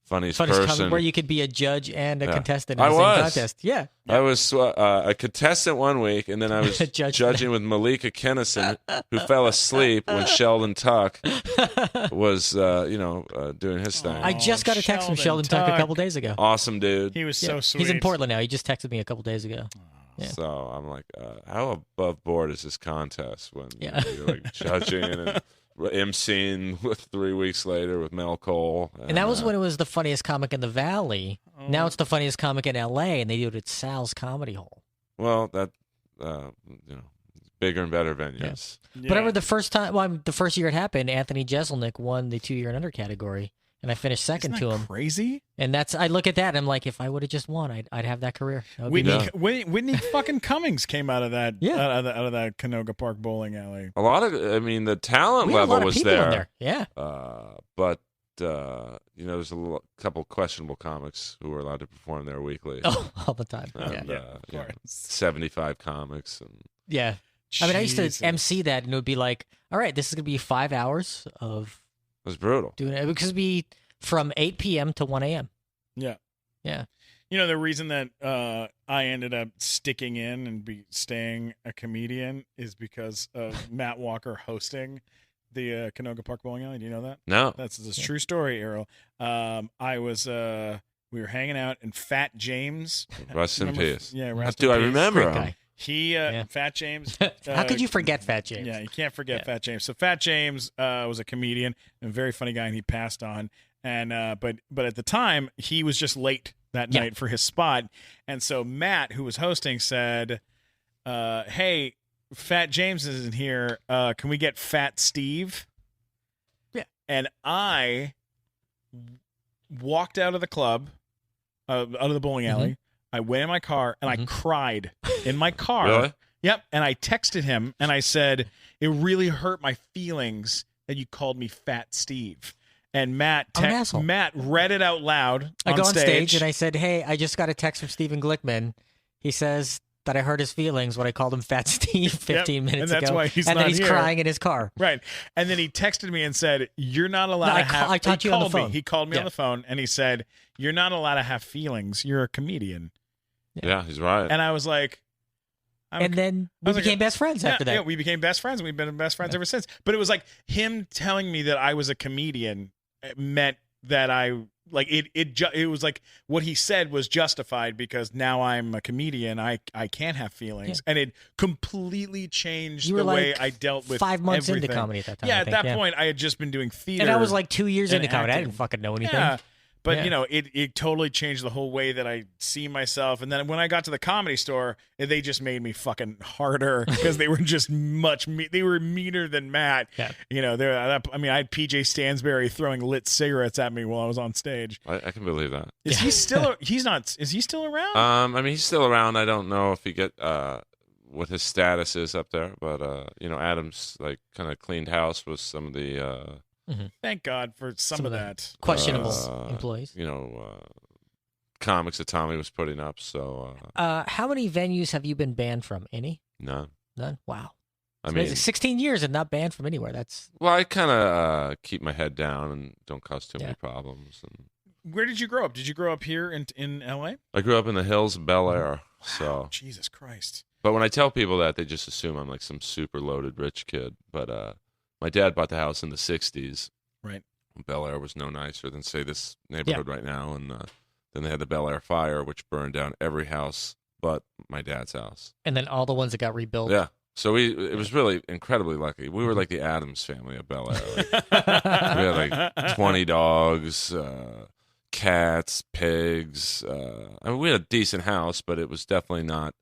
funniest Funniest person, where you could be a judge and a contestant in I the same was. contest. Yeah. I was a contestant one week, and then I was judging with Malika Kennison, who fell asleep when Sheldon Tuck was, doing his thing. I just got a text from Sheldon Tuck a couple days ago. Awesome dude. He was so sweet. He's in Portland now. He just texted me a couple days ago. Yeah. So I'm like, how above board is this contest when you're like judging and emceeing 3 weeks later with Mel Cole? And that was when it was the funniest comic in the Valley. Now it's the funniest comic in L.A., and they do it at Sal's Comedy Hall. Well, that, bigger and better venues. Yeah. But I remember the first year it happened, Anthony Jeselnik won the 2 year and under category, and I finished second Isn't that to him. crazy? And I look at that, and I'm like, if I would have just won, I'd have that career. That would be me. Whitney fucking Cummings came out of that out of that Canoga Park bowling alley. A lot of, the talent We had a level lot of was people there. in there. Yeah. But there's a couple questionable comics who were allowed to perform there weekly. Oh, all the time. And, of course. 75 comics. And Yeah. I mean, I used Jesus. to MC that, and it would be like, all right, this is going to be 5 hours of it was brutal. doing it. Because it would be from 8 p.m. to 1 a.m. Yeah. Yeah. The reason that I ended up sticking in and staying a comedian is because of Matt Walker hosting the Canoga Park Bowling Alley. Do you know that? No. That's a true story, Earl. We were hanging out, and Fat James. Rest in peace. Yeah, rest Do in I peace. remember Great him? guy. He, Fat James. How could you forget Fat James? Yeah, you can't forget Yeah. Fat James. So Fat James was a comedian, a very funny guy, and he passed on. And but at the time, he was just late that night for his spot. And so Matt, who was hosting, said, "Hey, Fat James isn't here. Can we get Fat Steve?" Yeah. And I walked out of the club, out of the bowling alley. I went in my car and I cried in my car. Really? Yep. And I texted him and I said, "It really hurt my feelings that you called me Fat Steve." And Matt read it out loud. I go on stage and I said, "Hey, I just got a text from Stephen Glickman. He says that I hurt his feelings when I called him Fat Steve 15 minutes and that's ago." why he's and not then he's here. crying in his car. Right. And then he texted me and said, "You're not allowed to have." I talked to you on the phone. He called me on the phone and he said, "You're not allowed to have feelings. You're a comedian." Yeah, he's right. And I was like, and then we became best friends after that. Yeah, we became best friends. We've been best friends ever since. But it was like him telling me that I was a comedian meant that I like it. It was like what he said was justified because now I'm a comedian. I can't have feelings, and it completely changed the way I dealt with 5 months everything. into comedy at that time. Yeah, I at think, that point, I had just been doing theater, and I was like 2 years into comedy. I acting. didn't fucking know anything. Yeah. But, Yeah. it totally changed the whole way that I see myself. And then when I got to the Comedy Store, they just made me fucking harder because they were just they were meaner than Matt. Yeah. I had PJ Stansberry throwing lit cigarettes at me while I was on stage. I can believe that. Is he still, is he still around? He's still around. I don't know if he what his status is up there, but, Adam's like kind of cleaned house with some of the, Thank God for some of the that. questionable employees. Comics that Tommy was putting up. So, how many venues have you been banned from? Any? none. None? Wow. I It's mean, amazing. 16 years and not banned from anywhere. That's well, I kind of keep my head down and don't cause too many problems. And Where did you grow up? Did you grow up here in L.A.? I grew up in the hills of Bel Air. So, Jesus Christ. but when I tell people that, they just assume I'm like some super loaded rich kid. But my dad bought the house in the 60s. Right. Bel Air was no nicer than, say, this neighborhood right now. And then they had the Bel Air fire, which burned down every house but my dad's house. and then all the ones that got rebuilt. Yeah. So it was really incredibly lucky. We were like the Addams family of Bel Air. Like, we had like 20 dogs, cats, pigs. We had a decent house, but it was definitely not,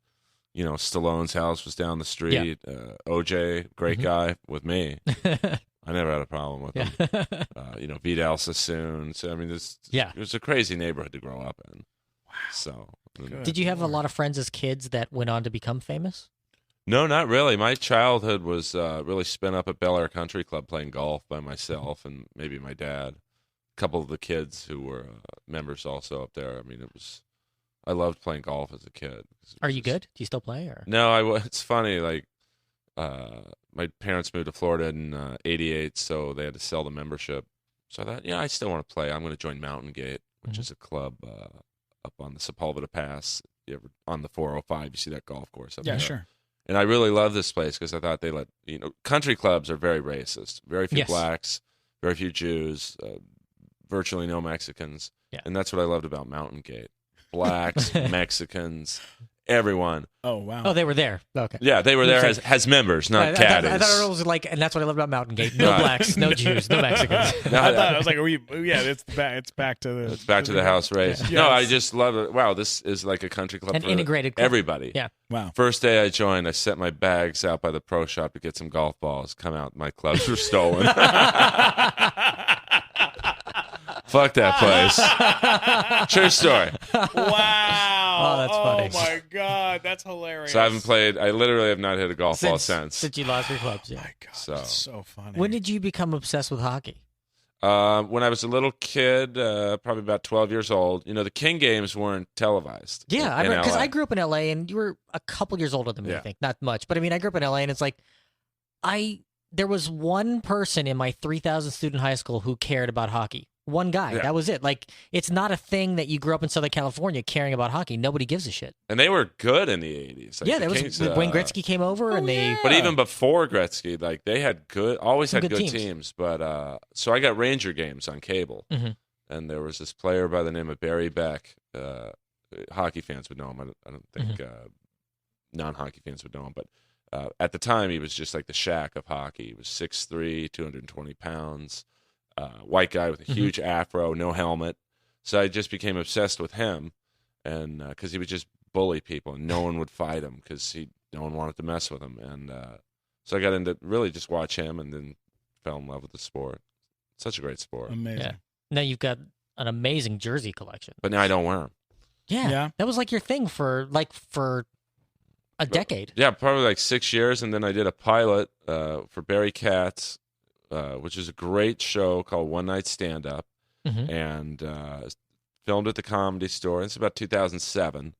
Stallone's house was down the street. OJ, great guy with me. I never had a problem with him. Vidal Sassoon. So, I mean, it was a crazy neighborhood to grow up in. Wow. So, Did you have a lot of friends as kids that went on to become famous? no, not really. My childhood was really spent up at Bel Air Country Club playing golf by myself and maybe my dad. A couple of the kids who were members also up there. I mean, I loved playing golf as a kid. Are you good? Do you still play? Or No, it's funny. Like My parents moved to Florida in '88, so they had to sell the membership. So I thought, I still want to play. I'm going to join Mountain Gate, which is a club up on the Sepulveda Pass. You ever on the 405? You see that golf course up there? Yeah, sure. And I really love this place because I thought they country clubs are very racist. Very few blacks, very few Jews, virtually no Mexicans. Yeah. And that's what I loved about Mountain Gate. Blacks, Mexicans, everyone. Oh, wow. Oh, they were there. Okay. Yeah, they were there as members, not caddies. I thought it was like, and that's what I love about Mountain Gate. No blacks, no Jews, no Mexicans. I was like, it's back to the... It's back to the house race. Yeah. No, I just love it. Wow, this is like a country club An for integrated club. everybody. Yeah. Wow. First day I joined, I set my bags out by the pro shop to get some golf balls. Come out, my clubs were stolen. Fuck that place. True story. Wow. Oh, that's funny. Oh, my God. That's hilarious. So I haven't played, I literally have not hit a golf ball since. Since you lost your clubs, yeah. Oh, my God. So. That's so funny. When did you become obsessed with hockey? When I was a little kid, probably about 12 years old, the King games weren't televised. Yeah, in because LA. I grew up in LA, and you were a couple years older than me, I think. Not much. But I mean, I grew up in LA, and it's like, there was one person in my 3,000 student high school who cared about hockey. One guy. Yeah. That was it. Like, it's not a thing that you grew up in Southern California caring about hockey. Nobody gives a shit. And they were good in the 80s. Like yeah, the there was Kings, Wayne Gretzky came over, and they. But even before Gretzky, like they had always Some had good good teams. teams. But so I got Ranger games on cable, and there was this player by the name of Barry Beck. Hockey fans would know him. I don't think non-hockey fans would know him. But at the time, he was just like the Shaq of hockey. He was 6'3", 220 pounds, white guy with a huge afro, no helmet. So I just became obsessed with him, and because he would just bully people, and no one would fight him because no one wanted to mess with him. And so I got into really just watch him, and then fell in love with the sport. Such a great sport. Amazing. Yeah. Now you've got an amazing jersey collection. But now I don't wear them. Yeah. That was like your thing for a decade. Yeah, probably like 6 years, and then I did a pilot for Barry Katz, which is a great show called One Night Stand Up, and filmed at the Comedy Store. It's about 2007,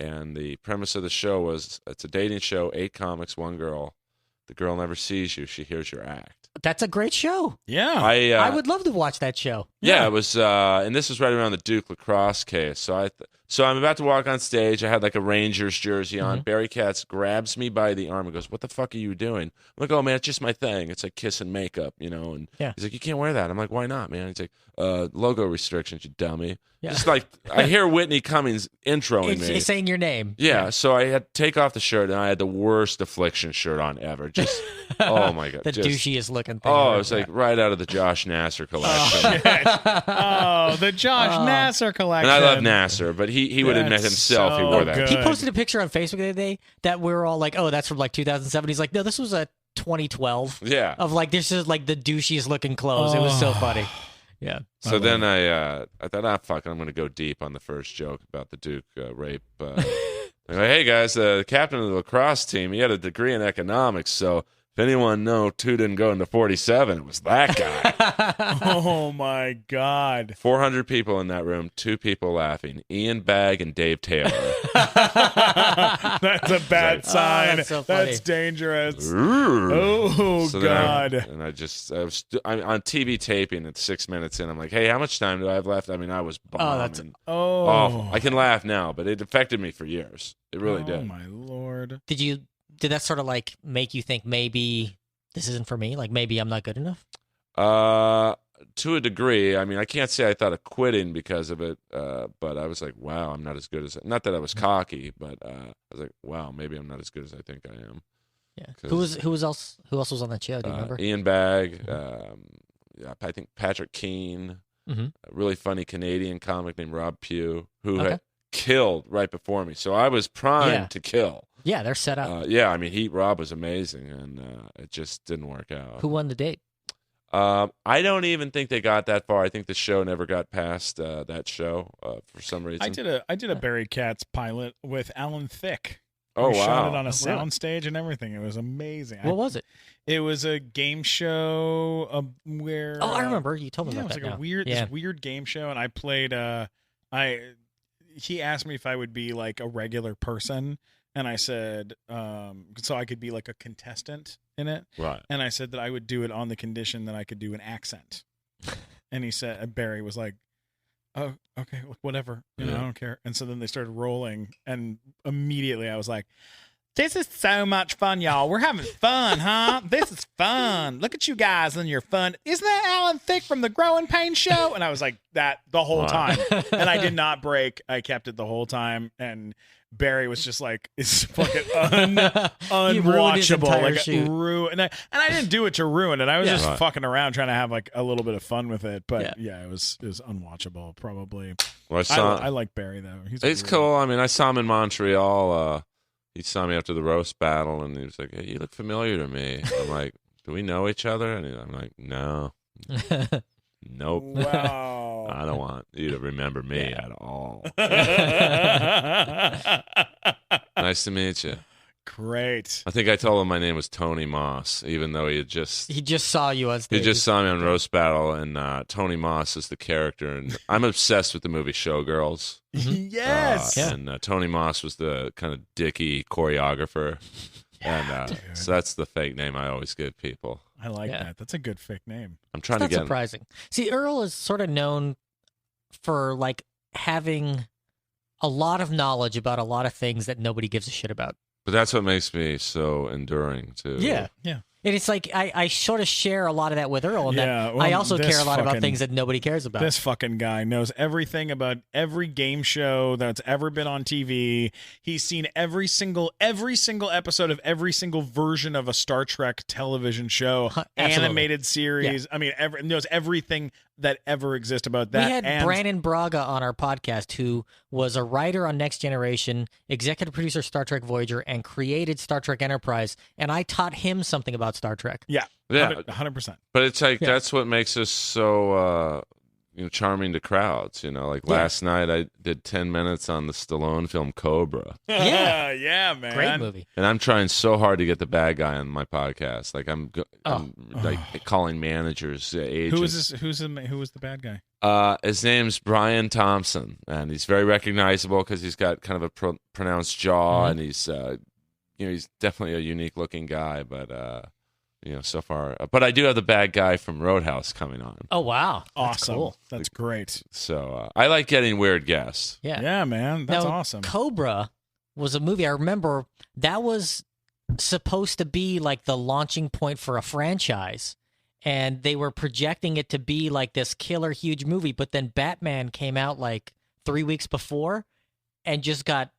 and the premise of the show was it's a dating show, 8 comics, 1 girl. The girl never sees you; she hears your act. That's a great show. Yeah. I would love to watch that show. Yeah, it was, and this was right around the Duke lacrosse case. So I'm about to walk on stage. I had like a Rangers jersey on. Barry Katz grabs me by the arm and goes, "What the fuck are you doing?" I'm like, "Oh man, it's just my thing. It's like kiss and makeup, And he's like, "You can't wear that." I'm like, "Why not, man?" He's like, "Logo restrictions, you dummy." Yeah. Just like I hear Whitney Cummings introing me. It's saying your name. Yeah, so I had to take off the shirt, and I had the worst Affliction shirt on ever. Just, oh my God. The douchiest looking thing. Oh, ever. it was like right out of the Josh Nasser collection. The Josh Nasser collection. And I love Nasser, but he would admit himself he wore that. good. He posted a picture on Facebook the other day that we were all like, "Oh, that's from like 2007." He's like, "No, this was a 2012." Yeah. Of like, this is like the douchiest looking clothes. It was so funny. Yeah. So then I thought, fuck it, I'm going to go deep on the first joke about the Duke rape. Like, hey, guys, the captain of the lacrosse team, he had a degree in economics, so if anyone know 2 didn't go into 47, it was that guy. Oh, my God. 400 people in that room, 2 people laughing, Ian Bagg and Dave Taylor. That's a bad sign. that's so funny. That's dangerous. Oh, God. I'm on TV taping at 6 minutes in. I'm like, hey, how much time do I have left? I mean, I was bombing. Awful. I can laugh now, but it affected me for years. It really did. Oh, my Lord. Did that sort of like make you think maybe this isn't for me? Like maybe I'm not good enough? To a degree. I mean, I can't say I thought of quitting because of it, but I was like, wow, I'm not as good as... Not that I was cocky, but I was like, wow, maybe I'm not as good as I think I am. Yeah. Who else was on that show? Do you remember? Ian Bagg, I think Patrick Keane, a really funny Canadian comic named Rob Pugh, who had killed right before me. So I was primed to kill. Yeah, they're set up. I mean, Rob was amazing, and it just didn't work out. Who won the date? I don't even think they got that far. I think the show never got past that show for some reason. I did a Barry Katz pilot with Alan Thicke. Oh, We wow. shot it on a soundstage and everything. It was amazing. What was it? It was a game show where... Oh, I remember. You told me it about was that like now. this weird game show, and I played... He asked me if I would be like a regular person, and I said, so I could be like a contestant in it. Right. And I said that I would do it on the condition that I could do an accent. And he said, Barry was like, oh, okay, whatever. I don't care. And so then they started rolling, and immediately I was like, this is so much fun, y'all. We're having fun, huh? This is fun. Look at you guys and your fun. Isn't that Alan Thicke from the Growing Pain Show? And I was like that the whole time. And I did not break. I kept it the whole time. And Barry was just like, it's fucking unwatchable. Like, and I didn't do it to ruin it. I was just fucking around trying to have like a little bit of fun with it. But it was unwatchable, probably. Well, I like Barry, though. He's cool. I mean, I saw him in Montreal. He saw me after the roast battle, and he was like, hey, you look familiar to me. I'm like, do we know each other? And I'm like, no. Nope. Wow. I don't want you to remember me at all. Nice to meet you. Great. I think I told him my name was Tony Moss, even though he just saw you on stage. He just saw me on Roast Battle, and Tony Moss is the character, and I'm obsessed with the movie Showgirls. Yes. And Tony Moss was the kind of dicky choreographer, and so that's the fake name I always give people. I like that. That's a good fake name. I'm trying to get surprising. See, Earl is sort of known for like having a lot of knowledge about a lot of things that nobody gives a shit about. But that's what makes me so enduring, too. Yeah. And it's like I sort of share a lot of that with Earl, and I also care a lot about things that nobody cares about. This fucking guy knows everything about every game show that's ever been on TV. He's seen every single episode of every single version of a Star Trek television show, animated series. I mean, knows everything that ever exists about that. We had Brandon Braga on our podcast, who was a writer on Next Generation, executive producer of Star Trek Voyager, and created Star Trek Enterprise, and I taught him something about Star Trek. Yeah, 100%. But it's like that's what makes us so charming to crowds. Last night I did 10 minutes on the Stallone film Cobra. Yeah, man, great movie. And I'm trying so hard to get the bad guy on my podcast. Like I'm like calling managers, agents. Who was the bad guy? His name's Brian Thompson, and he's very recognizable because he's got kind of a pronounced jaw, and he's he's definitely a unique looking guy, but. So far. But I do have the bad guy from Roadhouse coming on. Oh, wow. Awesome. That's cool. That's great. So I like getting weird guests. Yeah, man. That's awesome. Cobra was a movie. I remember that was supposed to be like the launching point for a franchise. And they were projecting it to be like this killer, huge movie. But then Batman came out like 3 weeks before and just got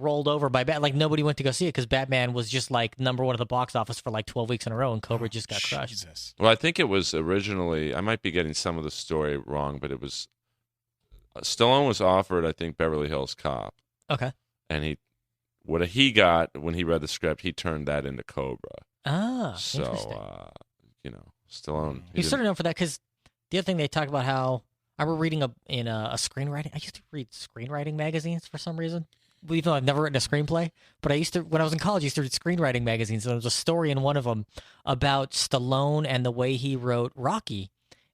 rolled over by Batman. Like nobody went to go see it because Batman was just like number one at the box office for like 12 weeks in a row, and Cobra just got crushed. Jesus. Well, I think it was originally, I might be getting some of the story wrong, but it was, Stallone was offered, I think, Beverly Hills Cop. Okay. And what he got when he read the script, he turned that into Cobra. So, Stallone. He's sort of known for that because the other thing they talk about how I remember reading in a screenwriting. I used to read screenwriting magazines for some reason. Even though I've never written a screenplay, but I used to, when I was in college, I used to read screenwriting magazines, and there was a story in one of them about Stallone and the way he wrote Rocky.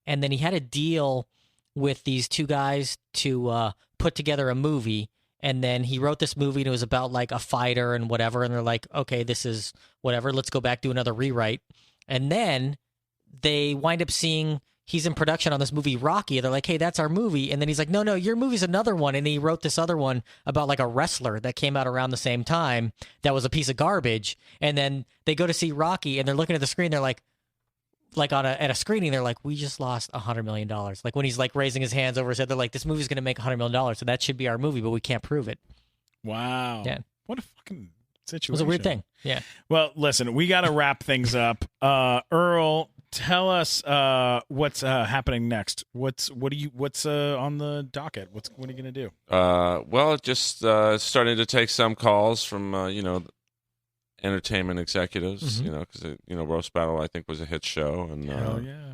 And then he had a deal with these two guys to put together a movie, and then he wrote this movie, and it was about like a fighter and whatever, and they're like, okay, this is whatever, let's go back, do another rewrite. And then they wind up seeing he's in production on this movie Rocky. They're like, hey, that's our movie. And then he's like, no, your movie's another one. And he wrote this other one about like a wrestler that came out around the same time that was a piece of garbage. And then they go to see Rocky, and they're looking at the screen. They're like at a screening, they're like, we just lost $100 million. Like when he's like raising his hands over his head, they're like, this movie's going to make $100 million. So that should be our movie, but we can't prove it. Wow. Yeah. What a fucking situation. It was a weird thing. Yeah. Well, listen, we got to wrap things up. Earl, tell us what's happening next. What's on the docket? What are you gonna do? Well, just starting to take some calls from entertainment executives. Because Roast Battle I think was a hit show, and hell yeah.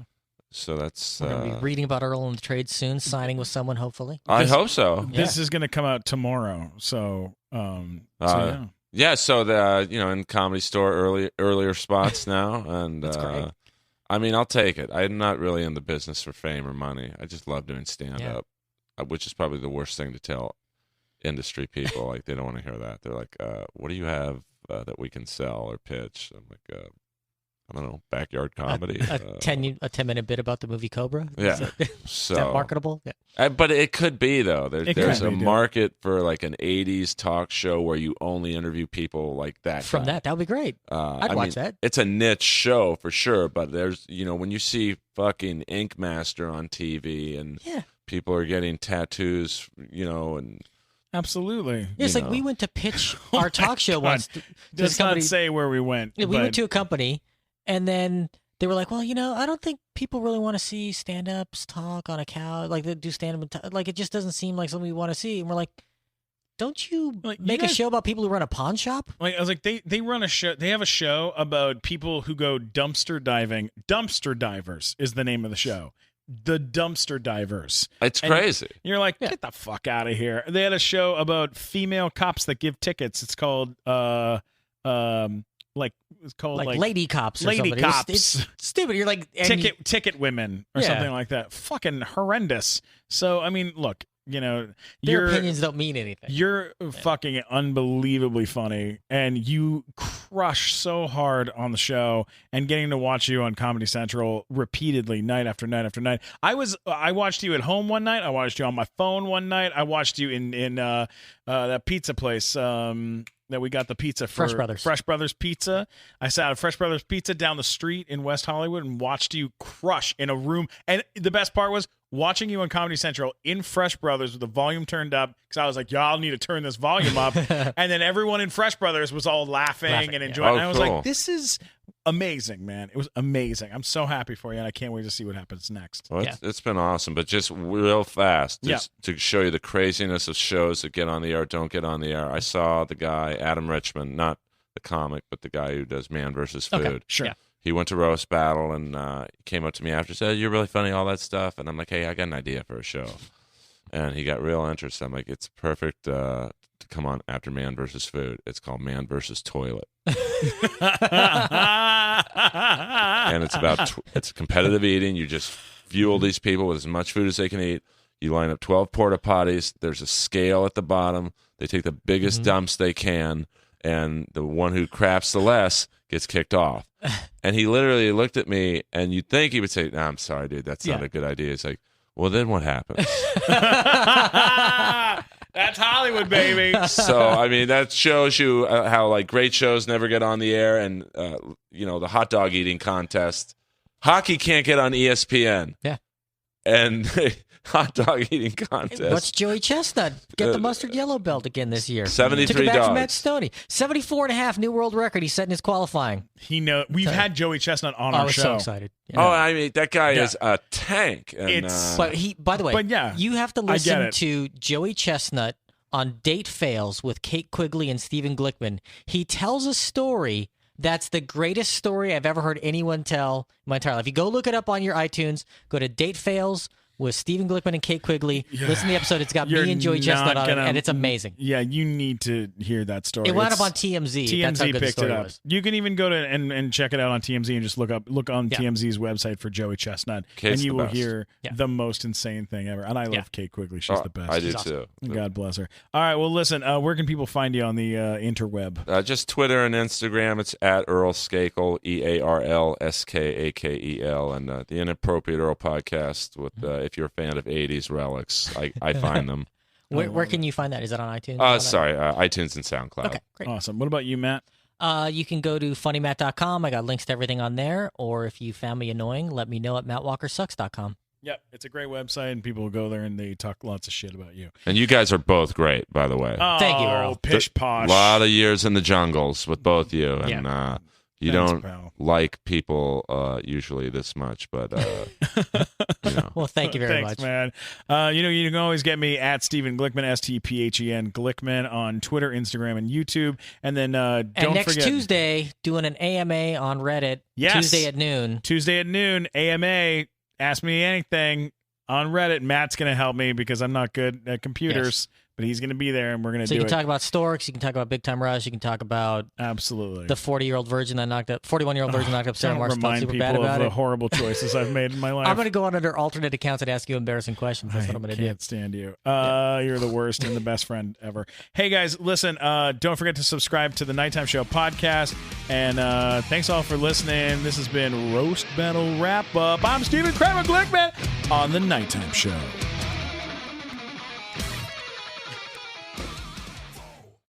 So that's we're gonna be reading about Earl in the trade soon, signing with someone hopefully. I hope so. This is gonna come out tomorrow, so yeah. Yeah, so the in Comedy Store earlier spots now, and That's great. I mean, I'll take it. I'm not really in the business for fame or money. I just love doing stand-up, which is probably the worst thing to tell industry people. Like, they don't want to hear that. They're like, what do you have that we can sell or pitch? I'm like, I don't know, backyard comedy. A 10-minute bit about the movie Cobra. Yeah. Is that marketable? Yeah. But it could be, though. There's a be, market for like an 80s talk show where you only interview people like that. From that would be great. I'd watch that. It's a niche show for sure, but there's, when you see fucking Ink Master on TV and people are getting tattoos, and Absolutely. It's like we went to pitch our talk show once. Does not say where we went. We went to a company, and then they were like, well, I don't think people really want to see stand-ups talk on a couch, like they do stand-up. Like, it just doesn't seem like something we want to see. And we're like, don't you make a show about people who run a pawn shop? Like, I was like, they run a show. They have a show about people who go dumpster diving. Dumpster Divers is the name of the show. The Dumpster Divers. It's crazy. You're like, get the fuck out of here. They had a show about female cops that give tickets. It's called Lady Cops or Lady something. Cops. It's stupid. You're like ticket women or something like that. Fucking horrendous. So, I mean, look, their opinions don't mean anything. You're fucking unbelievably funny, and you crush so hard on the show. And getting to watch you on Comedy Central repeatedly, night after night after night. I watched you at home one night. I watched you on my phone one night. I watched you in that pizza place. That we got the pizza for Fresh Brothers Pizza. I sat at Fresh Brothers Pizza down the street in West Hollywood and watched you crush in a room. And the best part was watching you on Comedy Central in Fresh Brothers with the volume turned up, because I was like, y'all need to turn this volume up. And then everyone in Fresh Brothers was all laughing and enjoying. And I was like, this is amazing, man. It was amazing. I'm so happy for you, and I can't wait to see what happens next. Well, it's been awesome, but just real fast, just to show you the craziness of shows that get on the air, don't get on the air. I saw the guy, Adam Richman, not the comic, but the guy who does Man vs. Food. Okay, sure. Yeah. He went to Roast Battle and came up to me after, said, you're really funny, all that stuff. And I'm like, hey, I got an idea for a show. And he got real interested. I'm like, it's perfect to come on after Man vs. Food. It's called Man vs. Toilet. And it's about it's competitive eating. You just fuel these people with as much food as they can eat. You line up 12 porta potties. There's a scale at the bottom. They take the biggest dumps they can, and the one who craps the less gets kicked off. And he literally looked at me, and you'd think he would say, nah, I'm sorry, dude, that's not a good idea. It's like, well, then what happens? That's Hollywood, baby. So, I mean, that shows you how, like, great shows never get on the air. And, the hot dog eating contest. Hockey can't get on ESPN. Yeah. And hot dog eating contest. What's Joey Chestnut? Get the mustard yellow belt again this year. 73 Took it back dogs. from Matt Stoney. 74.5 new world record he set in his qualifying. We've had Joey Chestnut on our show. I was so excited. Yeah. Oh, I mean, that guy is a tank. And, but by the way, you have to listen to Joey Chestnut on Date Fails with Kate Quigley and Stephen Glickman. He tells a story that's the greatest story I've ever heard anyone tell in my entire life. You go look it up on your iTunes, go to Date Fails with Stephen Glickman and Kate Quigley. Listen to the episode. It's got me and Joey Chestnut on it, and it's amazing. Yeah, you need to hear that story. It wound up on TMZ. TMZ That's how good picked the story it up. was. You can even go to and check it out on TMZ and just look on TMZ's website for Joey Chestnut, Kate's and you the will best. hear the most insane thing ever. And I love Kate Quigley. She's the best. I do She's too. God bless her. All right, well, listen, where can people find you on the interweb? Just Twitter and Instagram. It's at Earl Skakel, EarlSkakel, and the Inappropriate Earl podcast. With if you're a fan of '80s relics, I find them. Where can you find that? Is that on iTunes? iTunes and SoundCloud. Okay, great. Awesome. What about you, Matt? You can go to funnymatt.com. I got links to everything on there. Or if you found me annoying, let me know at mattwalkersucks.com. Yep, it's a great website, and people will go there and they talk lots of shit about you. And you guys are both great, by the way. Oh, thank you, Earl. Pish posh. A lot of years in the jungles with both you, and you Thanks, don't pal. like people usually this much, but Well, thank you very Thanks, much. man. You can always get me at Stephen Glickman, STPHEN Glickman on Twitter, Instagram, and YouTube. And then don't next forget Tuesday, doing an AMA on Reddit. Yes. Tuesday at noon. Tuesday at noon, AMA. Ask me anything on Reddit. Matt's going to help me because I'm not good at computers. but he's going to be there, and we're going to So do you can it. talk about Storks, you can talk about Big Time Rush, you can talk about Absolutely. the 41-year-old virgin that knocked up Sarah Marshall. Remind Super people bad about of the it. horrible choices I've made in my life. I'm going to go on under alternate accounts and ask you embarrassing questions. That's what I'm going to do. I can't stand you. You're the worst and the best friend ever. Hey, guys, listen, don't forget to subscribe to the Nighttime Show podcast. And thanks all for listening. This has been Roast Battle Wrap Up. I'm Steven Kramer Glickman on the Nighttime Show.